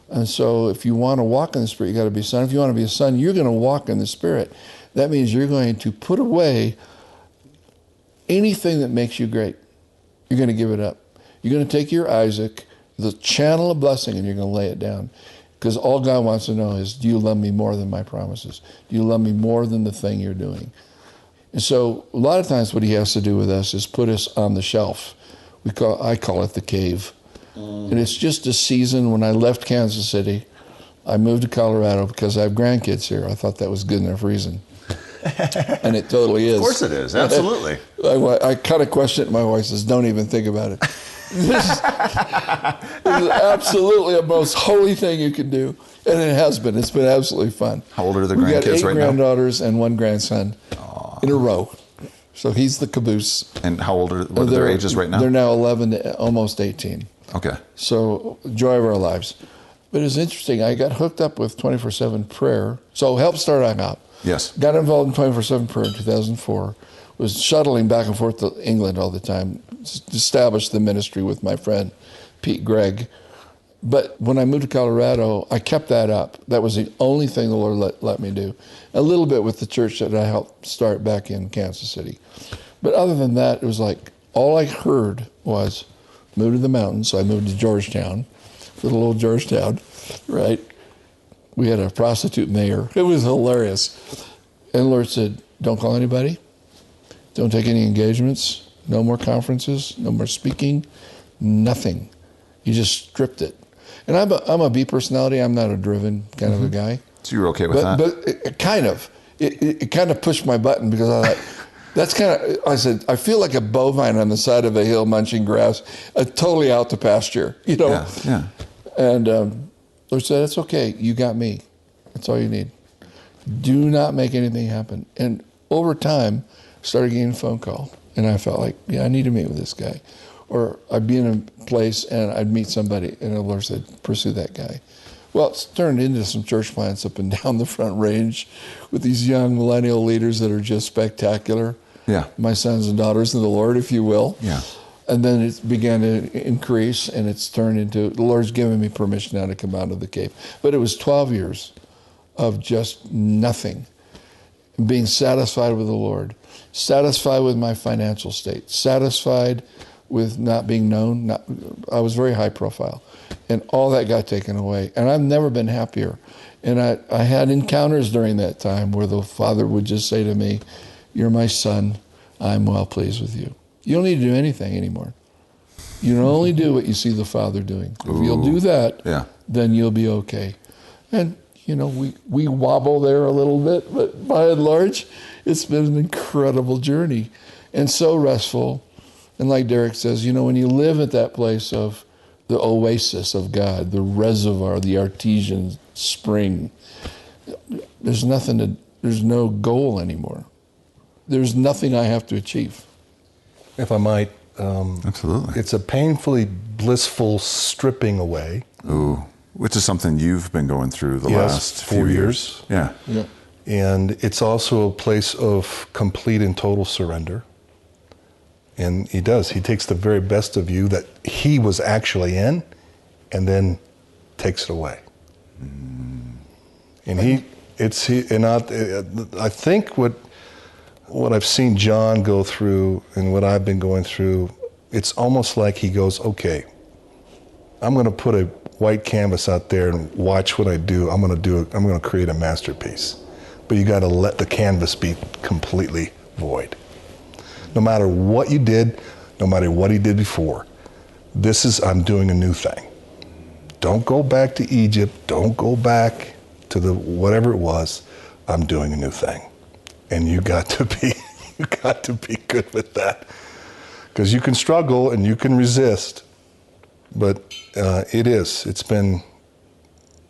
And so if you want to walk in the Spirit, you got to be a son. If you want to be a son, you're going to walk in the Spirit. That means you're going to put away anything that makes you great, you're going to give it up. You're going to take your Isaac, the channel of blessing, and you're going to lay it down. Because all God wants to know is, do you love me more than my promises? Do you love me more than the thing you're doing? And so a lot of times what he has to do with us is put us on the shelf. I call it the cave. And it's just a season. When I left Kansas City, I moved to Colorado because I have grandkids here. I thought that was good enough reason. And it totally is. Of course it is, absolutely. I kind of question it. My wife says, don't even think about it. This is absolutely the most holy thing you can do. And it has been. It's been absolutely fun. How old are the grandkids right now? We got 8 right granddaughters and 1 grandson in a row. So he's the caboose. And how old are their ages right now? They're now 11 to almost 18. Okay. So joy of our lives. But it's interesting. I got hooked up with 24/7 prayer. So help start out. Yes. Got involved in 24/7 prayer in 2004. Was shuttling back and forth to England all the time. Established the ministry with my friend Pete Gregg. But when I moved to Colorado, I kept that up. That was the only thing the Lord let me do. A little bit with the church that I helped start back in Kansas City. But other than that, it was like all I heard was move to the mountains. So I moved to Georgetown, little old Georgetown, right? We had a prostitute mayor. It was hilarious. And the Lord said, don't call anybody. Don't take any engagements. No more conferences. No more speaking. Nothing. He just stripped it. And I'm a B personality. I'm not a driven kind of a guy. So you were okay with that? But it kind of. It kind of pushed my button because I thought, that's kind of, I said, I feel like a bovine on the side of a hill munching grass, totally out to pasture, you know? Yeah, yeah. And Lord said, it's okay. You got me. That's all you need. Do not make anything happen. And over time, I started getting a phone call. And I felt like, yeah, I need to meet with this guy. Or I'd be in a place and I'd meet somebody and the Lord said, pursue that guy. Well, it's turned into some church plants up and down the Front Range with these young millennial leaders that are just spectacular. Yeah. My sons and daughters in the Lord, if you will. Yeah. And then it began to increase and it's turned into, the Lord's given me permission now to come out of the cave. But it was 12 years of just nothing. Being satisfied with the Lord, satisfied with my financial state, satisfied with not being known. I was very high profile. And all that got taken away. And I've never been happier. And I had encounters during that time where the Father would just say to me, you're my son, I'm well pleased with you. You don't need to do anything anymore. You can only do what you see the Father doing. If you'll do that, then you'll be okay. And, you know, we wobble there a little bit, but by and large, it's been an incredible journey and so restful. And like Derek says, you know, when you live at that place of the oasis of God, the reservoir, the artesian spring, there's no goal anymore. There's nothing I have to achieve. If I might, absolutely, it's a painfully blissful stripping away. Ooh, which is something you've been going through the last 4 years. Yeah. And it's also a place of complete and total surrender. And he does. He takes the very best of you that he was actually in and then takes it away. And I think what I've seen John go through and what I've been going through, it's almost like he goes, okay, I'm going to put a white canvas out there and watch what I do. I'm going to create a masterpiece. But you got to let the canvas be completely void. No matter what you did, no matter what he did before, I'm doing a new thing. Don't go back to Egypt. Don't go back to whatever it was. I'm doing a new thing. And you got to be good with that. Because you can struggle and you can resist. But it's been,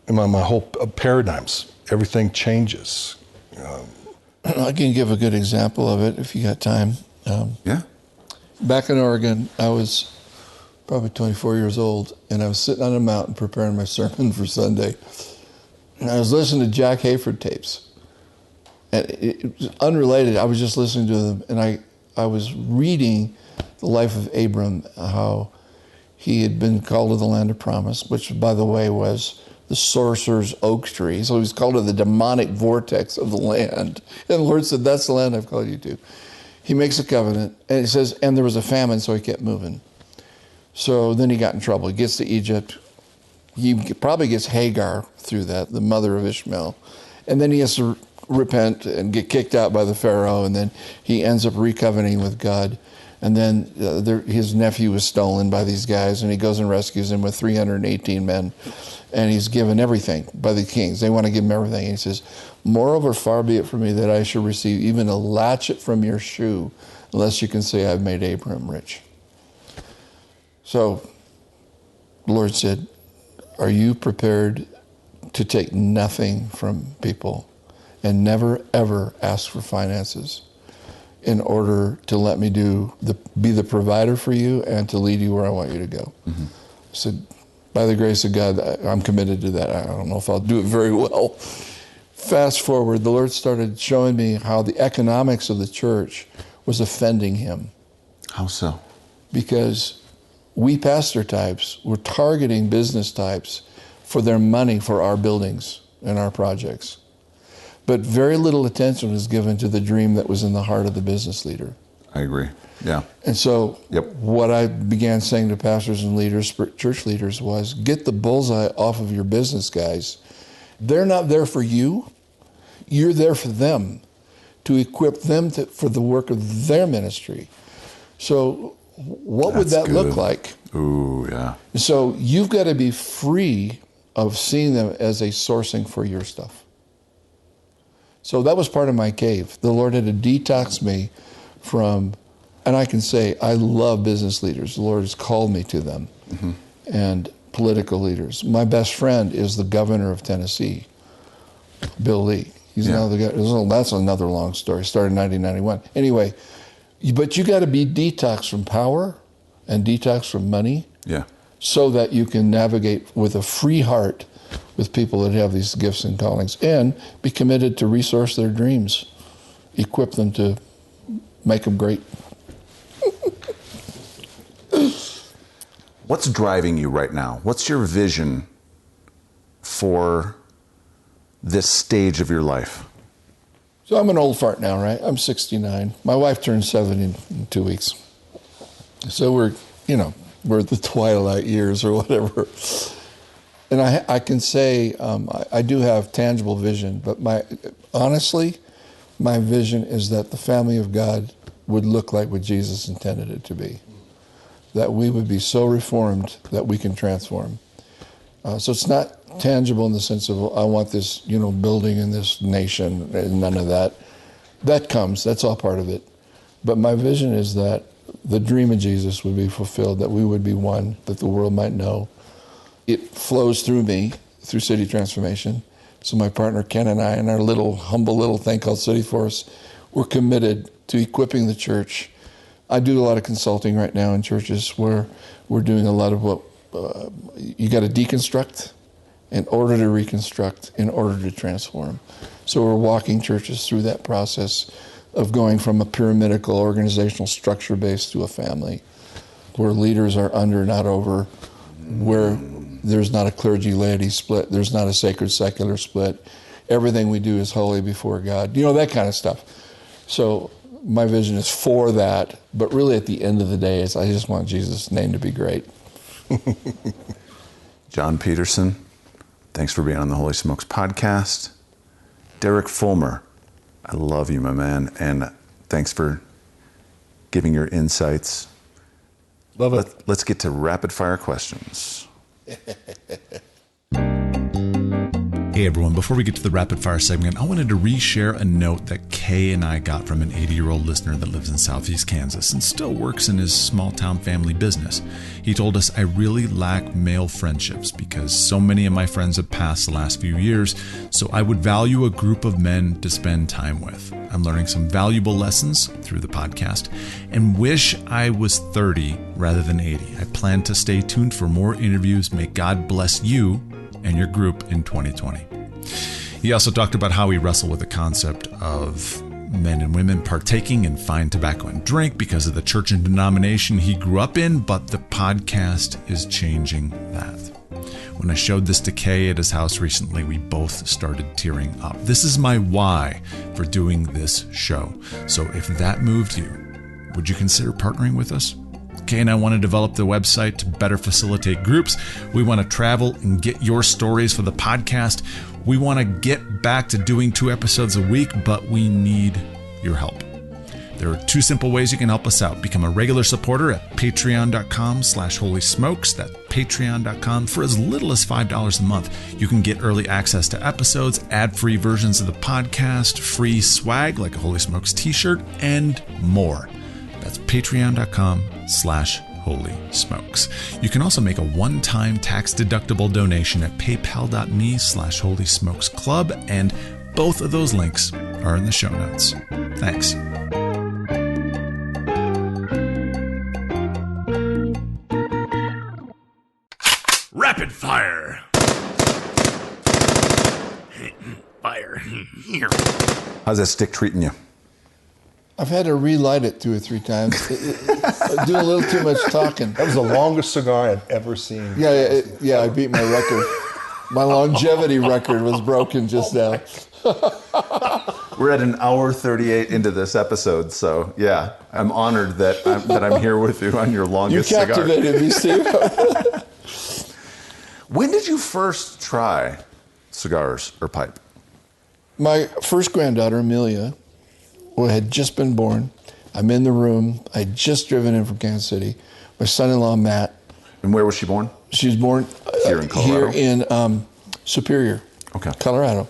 my whole paradigms, everything changes. I can give a good example of it if you got time. Back in Oregon, I was probably 24 years old, and I was sitting on a mountain preparing my sermon for Sunday. And I was listening to Jack Hayford tapes. And it was unrelated. I was just listening to them, and I was reading the life of Abram, how he had been called to the land of promise, which, by the way, was the sorcerer's oak tree. So he was called to the demonic vortex of the land. And the Lord said, that's the land I've called you to. He makes a covenant, and it says, and there was a famine, so he kept moving. So then he got in trouble. He gets to Egypt. He probably gets Hagar through that, the mother of Ishmael. And then he has to repent and get kicked out by the Pharaoh, and then he ends up recovenanting with God. And then his nephew was stolen by these guys, and he goes and rescues him with 318 men. And he's given everything by the kings. They want to give him everything. And he says, moreover, far be it from me that I should receive even a latchet from your shoe, unless you can say I've made Abraham rich. So the Lord said, are you prepared to take nothing from people and never, ever ask for finances in order to let me be the provider for you and to lead you where I want you to go? Mm-hmm. I said, by the grace of God, I'm committed to that. I don't know if I'll do it very well. Fast forward, the Lord started showing me how the economics of the church was offending him. How so? Because we pastor types were targeting business types for their money for our buildings and our projects. But very little attention was given to the dream that was in the heart of the business leader. I agree. Yeah. And so Yep. what I began saying to pastors and leaders, church leaders, was get the bullseye off of your business guys. They're not there for you. You're there for them, to equip them for the work of their ministry. So what would that look like? Ooh, yeah. So you've got to be free of seeing them as a sourcing for your stuff. So that was part of my cave. The Lord had to detox me from, and I can say I love business leaders. The Lord has called me to them, mm-hmm. and political leaders. My best friend is the governor of Tennessee, Bill Lee. He's now the guy. That's another long story. Started in 1991. Anyway, but you got to be detoxed from power and detoxed from money, so that you can navigate with a free heart with people that have these gifts and callings, and be committed to resource their dreams, equip them to make them great. What's driving you right now? What's your vision for this stage of your life? So I'm an old fart now, right? I'm 69. My wife turned 70 in 2 weeks. So we're at the twilight years or whatever. And I can say I do have tangible vision, but honestly, my vision is that the family of God would look like what Jesus intended it to be. That we would be so reformed that we can transform. So it's not tangible in the sense of, I want this, building in this nation, and none of that. That comes, that's all part of it. But my vision is that the dream of Jesus would be fulfilled, that we would be one, that the world might know. It flows through me, through City Transformation. So my partner Ken and I, in our humble little thing called City Force, we're committed to equipping the church. I do a lot of consulting right now in churches where we're doing a lot of what you got to deconstruct in order to reconstruct, in order to transform. So we're walking churches through that process of going from a pyramidical organizational structure base to a family, where leaders are under, not over, where there's not a clergy-laity split, there's not a sacred-secular split. Everything we do is holy before God, that kind of stuff. So my vision is for that, but really at the end of the day, I just want Jesus' name to be great. Jon Peterson, thanks for being on the Holy Smokes podcast. Derek Fulmer, I love you, my man, and thanks for giving your insights. Love it. Let's get to rapid fire questions. Hey everyone, before we get to the rapid fire segment, I wanted to reshare a note that Kay and I got from an 80-year-old listener that lives in Southeast Kansas and still works in his small town family business. He told us, I really lack male friendships because so many of my friends have passed the last few years, so I would value a group of men to spend time with. I'm learning some valuable lessons through the podcast and wish I was 30 rather than 80. I plan to stay tuned for more interviews. May God bless you and your group in 2020. He also talked about how he wrestled with the concept of men and women partaking in fine tobacco and drink because of the church and denomination he grew up in, but the podcast is changing that. When I showed this to Kay at his house recently, we both started tearing up. This is my why for doing this show. So if that moved you, would you consider partnering with us? Kay and I want to develop the website to better facilitate groups. We want to travel and get your stories for the podcast. We want to get back to doing 2 episodes a week, but we need your help. There are 2 simple ways you can help us out. Become a regular supporter at patreon.com/holysmokes. That's patreon.com. For as little as $5 a month, you can get early access to episodes, ad-free versions of the podcast, free swag like a Holy Smokes t-shirt, and more. That's patreon.com/holysmokes. You can also make a one-time tax-deductible donation at paypal.me/holysmokesclub, and both of those links are in the show notes. Thanks. Rapid fire. Fire. How's that stick treating you? I've had to relight it 2 or 3 times. I do a little too much talking. That was the longest cigar I've ever seen. Yeah, I beat my record. My longevity record was broken just now. We're at 1:38 into this episode, so yeah, I'm honored that I'm here with you on your longest cigar. You captivated me, Steve. When did you first try cigars or pipe? My first granddaughter, Amelia, had just been born. I'm in the room. I'd just driven in from Kansas City. My son-in-law, Matt. And where was she born? She was born here in Colorado? Here in Superior, Colorado.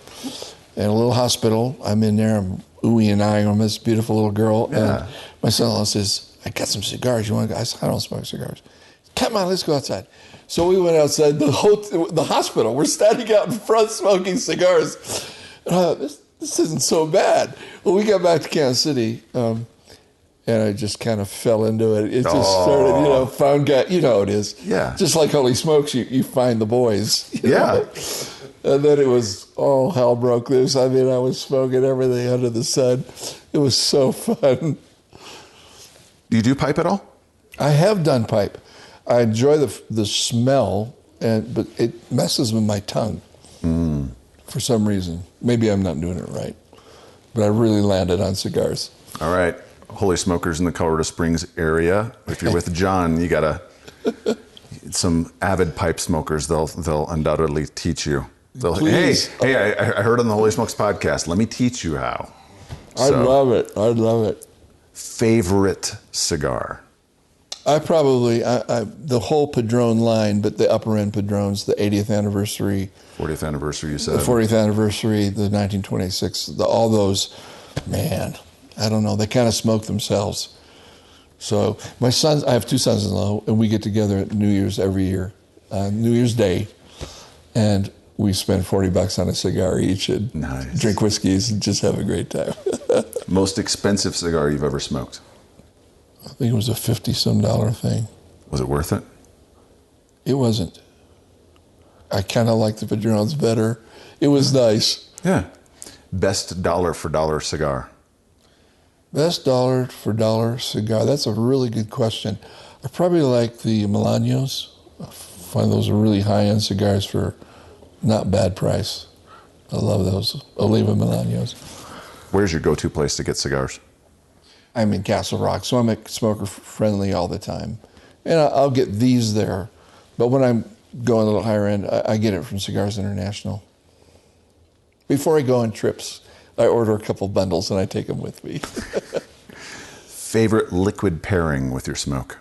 In a little hospital. I'm in there. I'm oohing and eyeing on this beautiful little girl. Yeah. And my son-in-law says, I got some cigars. You want to go? I said, I don't smoke cigars. Come on, let's go outside. So we went outside the hospital. We're standing out in front smoking cigars. This isn't so bad. Well, we got back to Kansas City, and I just kind of fell into it. It just started, found guy. You know how it is. Yeah. Just like Holy Smokes, you find the boys. You know? And then it was all hell broke loose. I mean, I was smoking everything under the sun. It was so fun. Do you do pipe at all? I have done pipe. I enjoy the smell, but it messes with my tongue for some reason. Maybe I'm not doing it right, but I really landed on cigars. All right, Holy Smokers in the Colorado Springs area. If you're with John, you gotta some avid pipe smokers. They'll undoubtedly teach you. Hey, I heard on the Holy Smokes podcast. Let me teach you how. I'd love it. Favorite cigar? I probably, the whole Padron line, but the upper end Padrons, the 80th anniversary. 40th anniversary, you said. The 40th anniversary, the 1926, all those, man, I don't know, they kind of smoke themselves. So my sons, I have 2 sons-in-law, and we get together at New Year's every year, New Year's Day, and we spend $40 on a cigar each and drink whiskeys and just have a great time. Most expensive cigar you've ever smoked? I think it was a $50-some thing. Was it worth it? It wasn't. I kind of liked the Padrones better. It was nice. Yeah. Best dollar for dollar cigar? Best dollar for dollar cigar. That's a really good question. I probably like the Milanos. I find those are really high-end cigars for not bad price. I love those Oliva Milanos. Where's your go-to place to get cigars? I'm in Castle Rock, so I'm a smoker friendly all the time. And I'll get these there. But when I'm going a little higher end, I get it from Cigars International. Before I go on trips, I order a couple bundles and I take them with me. Favorite liquid pairing with your smoke?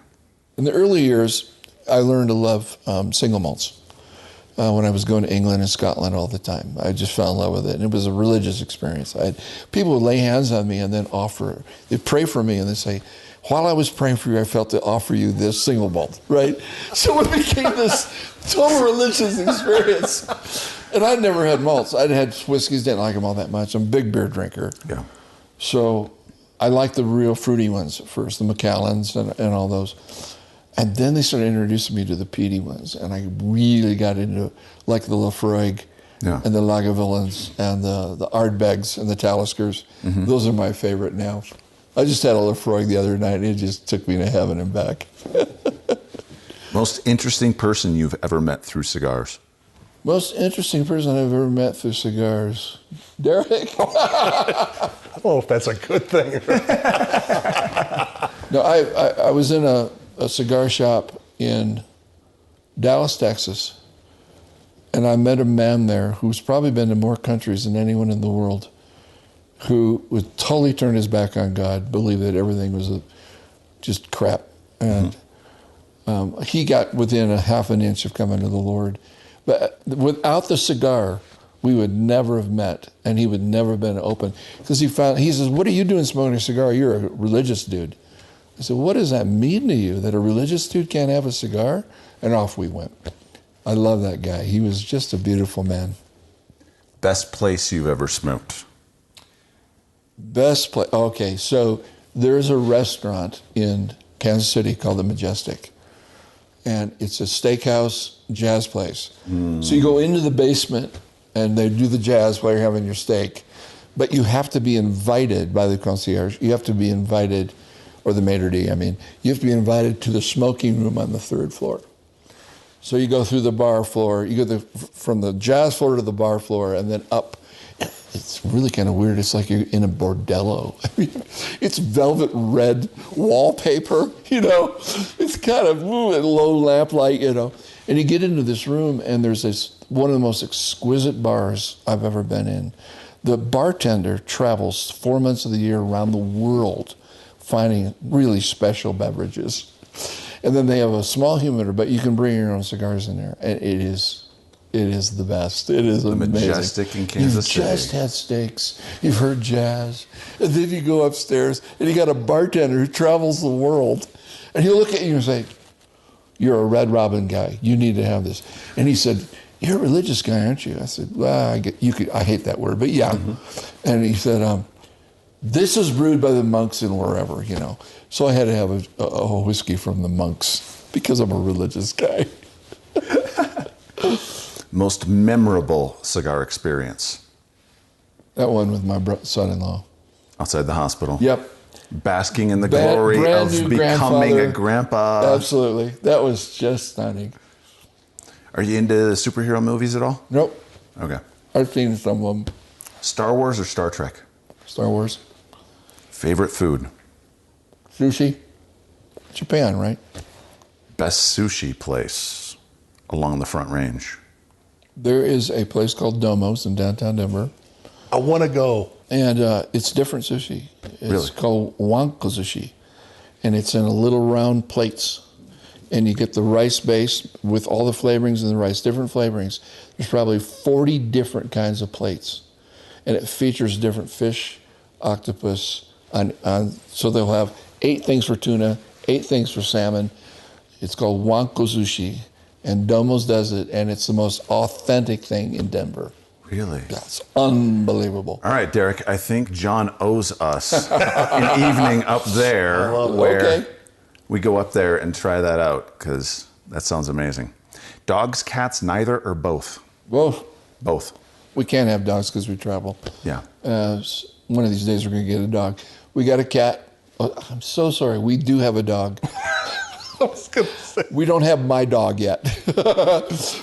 In the early years, I learned to love single malts. When I was going to England and Scotland all the time. I just fell in love with it. And it was a religious experience. People would lay hands on me and then they'd pray for me and they'd say, while I was praying for you, I felt to offer you this single malt, right? So it became this total religious experience. And I'd never had malts. I'd had whiskeys, didn't like them all that much. I'm a big beer drinker. Yeah. So I liked the real fruity ones at first, the Macallans and all those. And then they started introducing me to the peaty ones, and I really got into like the Lafroig and the Lagavulins and the Ardbegs and the Taliskers. Mm-hmm. Those are my favorite now. I just had a Lafroig the other night, and it just took me to heaven and back. Most interesting person you've ever met through cigars? Most interesting person I've ever met through cigars. Derek? I don't know if that's a good thing. No, I was in a cigar shop in Dallas, Texas, and I met a man there who's probably been to more countries than anyone in the world, who would totally turn his back on God, believe that everything was just crap. And he got within a half an inch of coming to the Lord. But without the cigar, we would never have met, and he would never have been open. Because he says, what are you doing smoking a cigar? You're a religious dude. I said, what does that mean to you, that a religious dude can't have a cigar? And off we went. I love that guy. He was just a beautiful man. Best place you've ever smoked? Best place. Okay, so there's a restaurant in Kansas City called the Majestic. And it's a steakhouse jazz place. So you go into the basement and they do the jazz while you're having your steak. But you have to be invited by the concierge. You have to be invited, or the maitre d', I mean. You have to be invited to the smoking room on the 3rd floor. So you go through the bar floor. You go from the jazz floor to the bar floor and then up. It's really kind of weird. It's like you're in a bordello. I mean, it's velvet red wallpaper, you know. It's kind of low lamplight, you know. And you get into this room, and there's one of the most exquisite bars I've ever been in. The bartender travels 4 months of the year around the world finding really special beverages. And then they have a small humidor, but you can bring your own cigars in there. And it is the best. It is amazing. The Majestic in Kansas City. You've just had steaks. You've heard jazz. And then you go upstairs, and you got a bartender who travels the world. And he'll look at you and say, you're a Red Robin guy. You need to have this. And he said, you're a religious guy, aren't you? I said, well, I hate that word, but yeah. And he said, this is brewed by the monks in wherever, you know. So I had to have a whiskey from the monks because I'm a religious guy. Most memorable cigar experience? That one with my son-in-law. Outside the hospital? Yep. Basking in the glory of becoming a grandpa. Absolutely. That was just stunning. Are you into superhero movies at all? Nope. Okay. I've seen some of them. Star Wars or Star Trek? Star Wars. Favorite food? Sushi. Japan, right? Best sushi place along the Front Range? There is a place called Domo's in downtown Denver. I want to go. And it's different sushi. It's Really? called wanko-sushi. And it's in a little round plates. And you get the rice base with all the flavorings in the rice, different flavorings. There's probably 40 different kinds of plates. And it features different fish, octopus. So they'll have 8 things for tuna, 8 things for salmon. It's called wanko-sushi. And Domo's does it, and it's the most authentic thing in Denver. Really? That's unbelievable. All right, Derek, I think John owes us an evening up there where we go up there and try that out, because that sounds amazing. Dogs, cats, neither, or both? Both. Both. We can't have dogs because we travel. Yeah. One of these days we're going to get a dog. We got a cat. Oh, I'm so sorry. We do have a dog. I was going to say. We don't have my dog yet.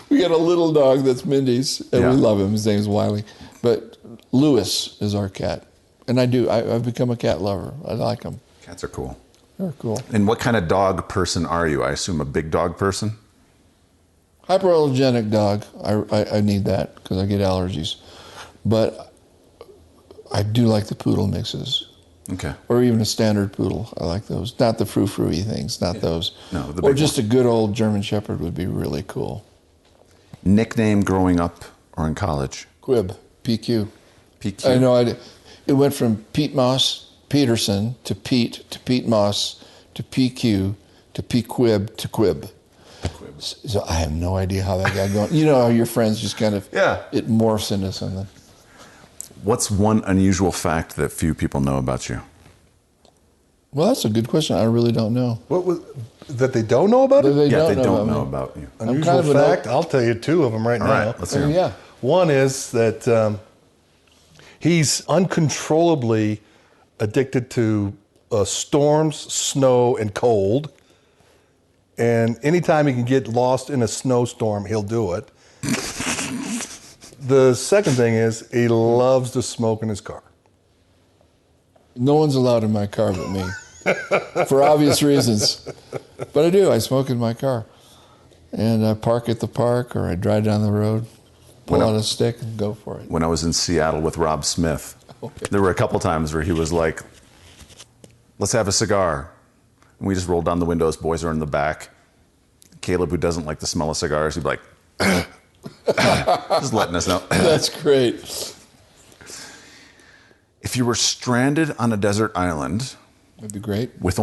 We got a little dog that's Mindy's, and we love him. His name's Wiley. But Lewis is our cat. And I've become a cat lover. I like them. Cats are cool. They're cool. And what kind of dog person are you? I assume a big dog person? Hyperallergenic dog. I need that because I get allergies. But I do like the poodle mixes. Okay. Or even a standard poodle. I like those. Not the frou-frou-y things, not those. No, the or big just a good old German Shepherd would be really cool. Nickname growing up or in college? Quib, PQ. PQ. I know. It went from Pete Moss Peterson to Pete Moss to PQ to P-Quib to Quib. So I have no idea how that got going. You know how your friends just kind of, it morphs into something. What's one unusual fact that few people know about you? Well, that's a good question. I really don't know. What was that they don't know about it? They don't know about you. Unusual fact. I'll tell you 2 of them right now. All right, let's hear them. Yeah. One is that he's uncontrollably addicted to storms, snow, and cold. And anytime he can get lost in a snowstorm, he'll do it. The second thing is he loves to smoke in his car. No one's allowed in my car but me, for obvious reasons. But I do. I smoke in my car. And I park at the park, or I drive down the road, pull out a stick and go for it. When I was in Seattle with Rob Smith, there were a couple times where he was like, let's have a cigar. And we just rolled down the windows. Boys are in the back. Caleb, who doesn't like the smell of cigars, he'd be like, just letting us know. That's great. If you were stranded on a desert island, That'd be great. with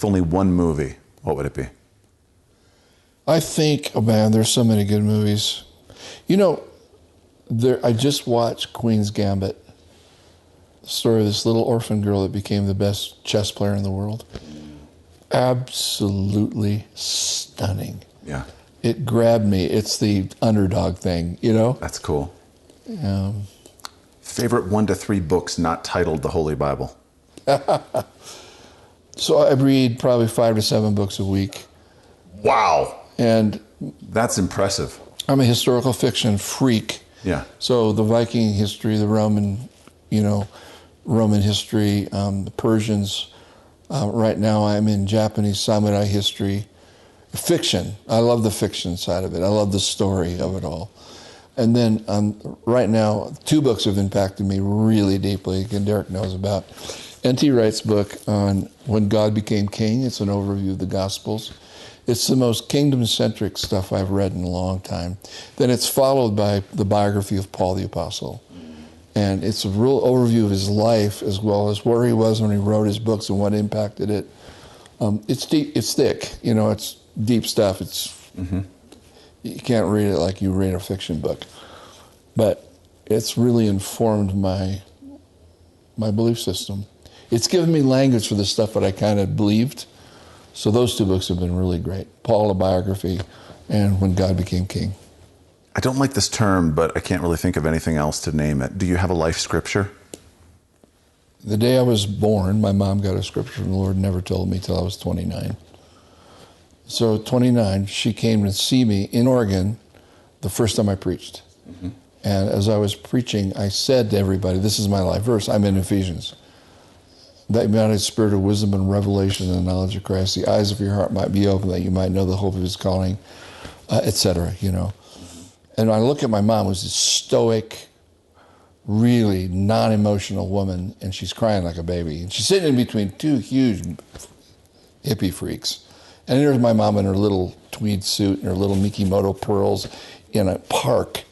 only one movie, what would it be? I think, oh man, there's so many good movies. You know, I just watched Queen's Gambit, the story of this little orphan girl that became the best chess player in the world. Absolutely stunning. Yeah. It grabbed me. It's the underdog thing, you know? That's cool. Favorite 1 to 3 books not titled the Holy Bible? So I read probably 5 to 7 books a week. Wow. And That's impressive. I'm a historical fiction freak. Yeah. So the Viking history, the Roman, Roman history, the Persians. Right now I'm in Japanese samurai history. Fiction. I love the fiction side of it. I love the story of it all. And then right now, 2 books have impacted me really deeply, and Derek knows about. N.T. Wright's book on When God Became King. It's an overview of the Gospels. It's the most kingdom-centric stuff I've read in a long time. Then it's followed by the biography of Paul the Apostle. And it's a real overview of his life, as well as where he was when he wrote his books and what impacted it. It's deep, it's thick, it's deep stuff. It's You can't read it like you read a fiction book. But it's really informed my belief system. It's given me language for the stuff that I kind of believed. So those 2 books have been really great. Paul, a biography, and When God Became King. I don't like this term, but I can't really think of anything else to name it. Do you have a life scripture? The day I was born, my mom got a scripture from the Lord, never told me till I was 29. So at 29, she came to see me in Oregon the first time I preached. And as I was preaching, I said to everybody, this is my life verse. I'm in Ephesians. That united spirit of wisdom and revelation and the knowledge of Christ, the eyes of your heart might be open, that you might know the hope of his calling, etc., And I look at my mom, who's this stoic, really non-emotional woman, and she's crying like a baby. And she's sitting in between 2 huge hippie freaks. And here's my mom in her little tweed suit and her little Mikimoto pearls in a park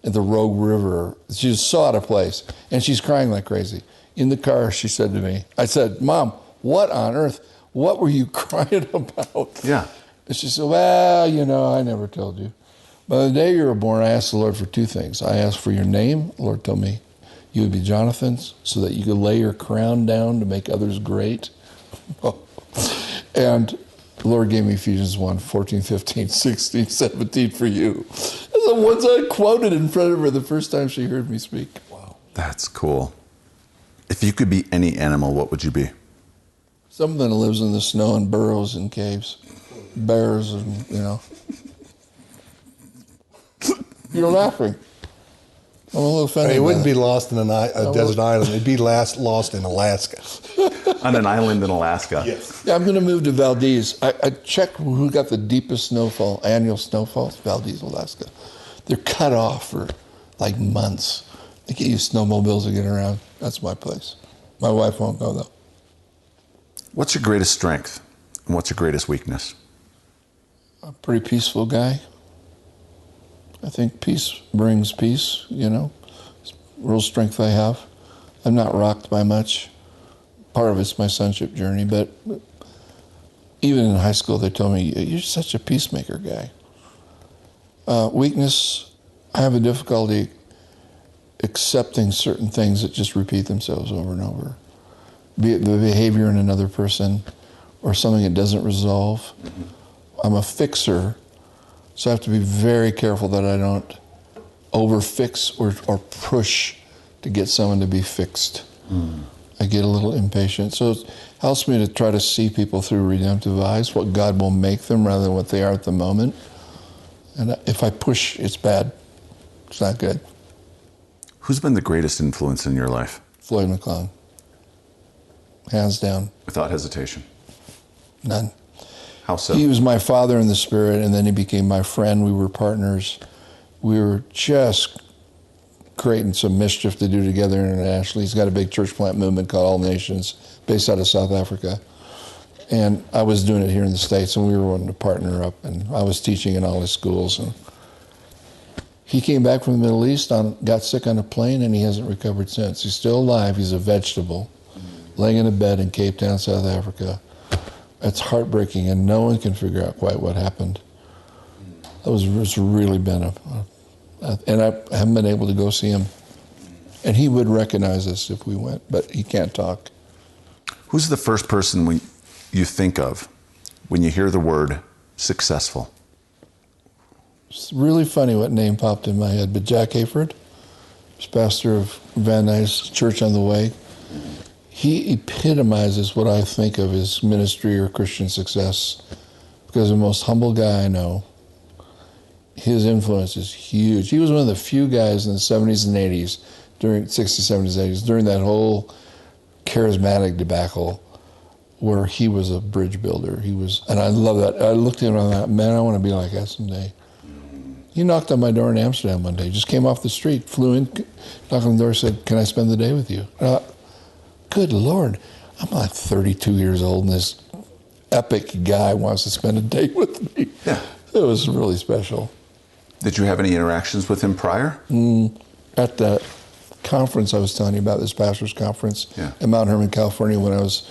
at the Rogue River. She was so out of place, and she's crying like crazy. In the car, she said to me, I said, Mom, what on earth? What were you crying about? Yeah. And she said, well, I never told you. By the day you were born, I asked the Lord for 2 things. I asked for your name. The Lord told me you would be Jonathan's, so that you could lay your crown down to make others great. And the Lord gave me Ephesians 1, 14, 15, 16, 17 for you. And the ones I quoted in front of her the first time she heard me speak. Wow. That's cool. If you could be any animal, what would you be? Something that lives in the snow and burrows in caves. Bears and, You're laughing. I'm a little offended. It wouldn't be lost in a desert island. It'd be lost in Alaska. On an island in Alaska. Yes. Yeah, I'm going to move to Valdez. I checked who got the deepest annual snowfall. Valdez, Alaska. They're cut off for like months. They can't use snowmobiles to get around. That's my place. My wife won't go, though. What's your greatest strength? And what's your greatest weakness? A pretty peaceful guy. I think peace brings peace, It's real strength I have. I'm not rocked by much. Part of it's my sonship journey, but even in high school they told me, you're such a peacemaker guy. Weakness, I have a difficulty accepting certain things that just repeat themselves over and over. Be it the behavior in another person or something that doesn't resolve. I'm a fixer, so I have to be very careful that I don't overfix or push to get someone to be fixed. I get a little impatient. So it helps me to try to see people through redemptive eyes, what God will make them rather than what they are at the moment. And if I push, it's bad. It's not good. Who's been the greatest influence in your life? Floyd McClung. Hands down. Without hesitation. None. How so? He was my father in the spirit, and then he became my friend. We were partners. We were just creating some mischief to do together internationally. He's got a big church plant movement called All Nations, based out of South Africa. And I was doing it here in the States, and we were wanting to partner up, and I was teaching in all his schools. And he came back from the Middle East, got sick on a plane, and he hasn't recovered since. He's still alive. He's a vegetable, laying in a bed in Cape Town, South Africa. It's heartbreaking, and no one can figure out quite what happened. It's really been and I haven't been able to go see him. And he would recognize us if we went, but he can't talk. Who's the first person you think of when you hear the word successful? It's really funny what name popped in my head, but Jack Hayford, who's pastor of Van Nuys Church on the Way, he epitomizes what I think of as ministry or Christian success, because the most humble guy I know. His influence is huge. He was one of the few guys in the 70s and 80s, during 60s, 70s, 80s, during that whole charismatic debacle, where he was a bridge builder. And I love that. I looked at him and I thought, man, I want to be like that someday. He knocked on my door in Amsterdam one day, just came off the street, flew in, knocked on the door, said, "Can I spend the day with you?" Good Lord, I'm like 32 years old, and this epic guy wants to spend a day with me. Yeah. It was really special. Did you have any interactions with him prior? At the conference I was telling you about, this pastor's conference in Mount Hermon, California, when I was,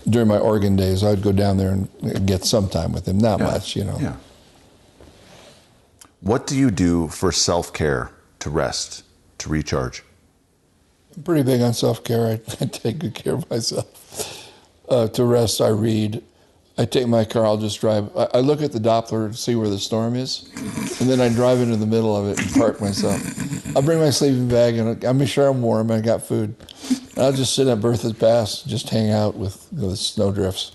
during my Oregon days, I'd go down there and get some time with him. Not much, you know. Yeah. What do you do for self-care, to rest, to recharge? I'm pretty big on self-care. I take good care of myself. To rest, I read. I take my car, I'll just drive. I look at the Doppler to see where the storm is, and then I drive into the middle of it and park myself. I'll bring my sleeping bag, and I'll make sure I'm warm and I got food. And I'll just sit at Bertha's Pass, just hang out with the snowdrifts.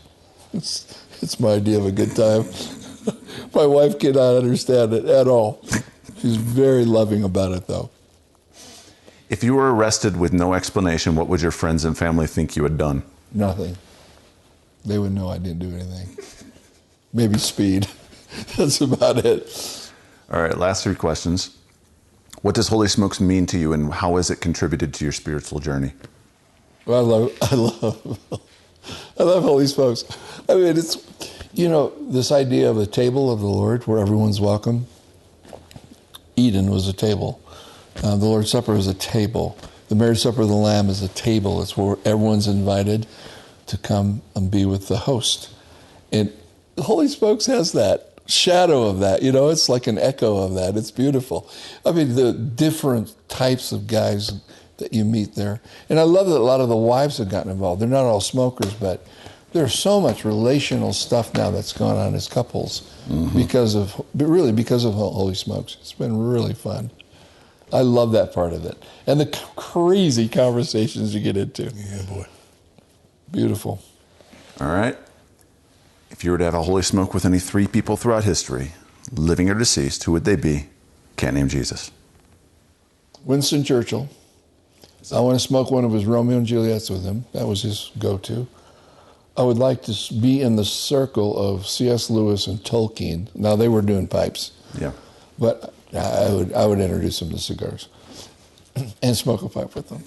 It's my idea of a good time. My wife cannot understand it at all. She's very loving about it, though. If you were arrested with no explanation, what would your friends and family think you had done? Nothing. They would know I didn't do anything. Maybe speed. That's about it. All right, last three questions. What does Holy Smokes mean to you, and how has it contributed to your spiritual journey? Well, I love Holy Smokes. I mean, it's, this idea of a table of the Lord where everyone's welcome. Eden was a table. The Lord's Supper is a table. The marriage supper of the Lamb is a table. It's where everyone's invited to come and be with the host. And Holy Smokes has that shadow of that. It's like an echo of that. It's beautiful. I mean, the different types of guys that you meet there. And I love that a lot of the wives have gotten involved. They're not all smokers, but there's so much relational stuff now that's gone on as couples because of Holy Smokes. It's been really fun. I love that part of it. And the crazy conversations you get into. Yeah, boy. Beautiful. All right. If you were to have a holy smoke with any three people throughout history, living or deceased, who would they be? Can't name Jesus. Winston Churchill. I want to smoke one of his Romeo and Juliets with him. That was his go-to. I would like to be in the circle of C.S. Lewis and Tolkien. Now, they were doing pipes. Yeah. But I would introduce them to cigars and smoke a pipe with them.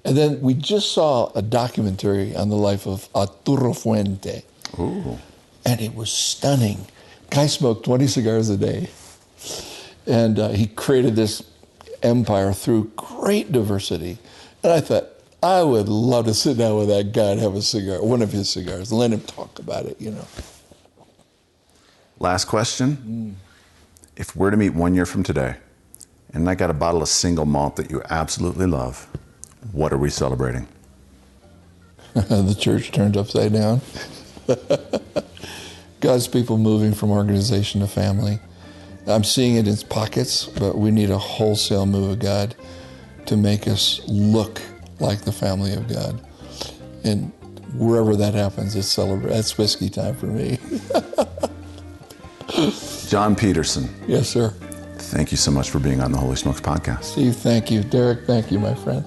And then we just saw a documentary on the life of Arturo Fuente. Ooh. And it was stunning. Guy smoked 20 cigars a day. And he created this empire through great diversity. And I thought, I would love to sit down with that guy and have a cigar, one of his cigars, and let him talk about it, Last question. If we're to meet 1 year from today, and I got a bottle of single malt that you absolutely love, what are we celebrating? The church turned upside down. God's people moving from organization to family. I'm seeing it in pockets, but we need a wholesale move of God to make us look like the family of God. And wherever that happens, that's whiskey time for me. Jon Peterson, Yes, sir. thank you so much for being on the Holy Smokes podcast. Steve, thank you. Derek, thank you, my friend.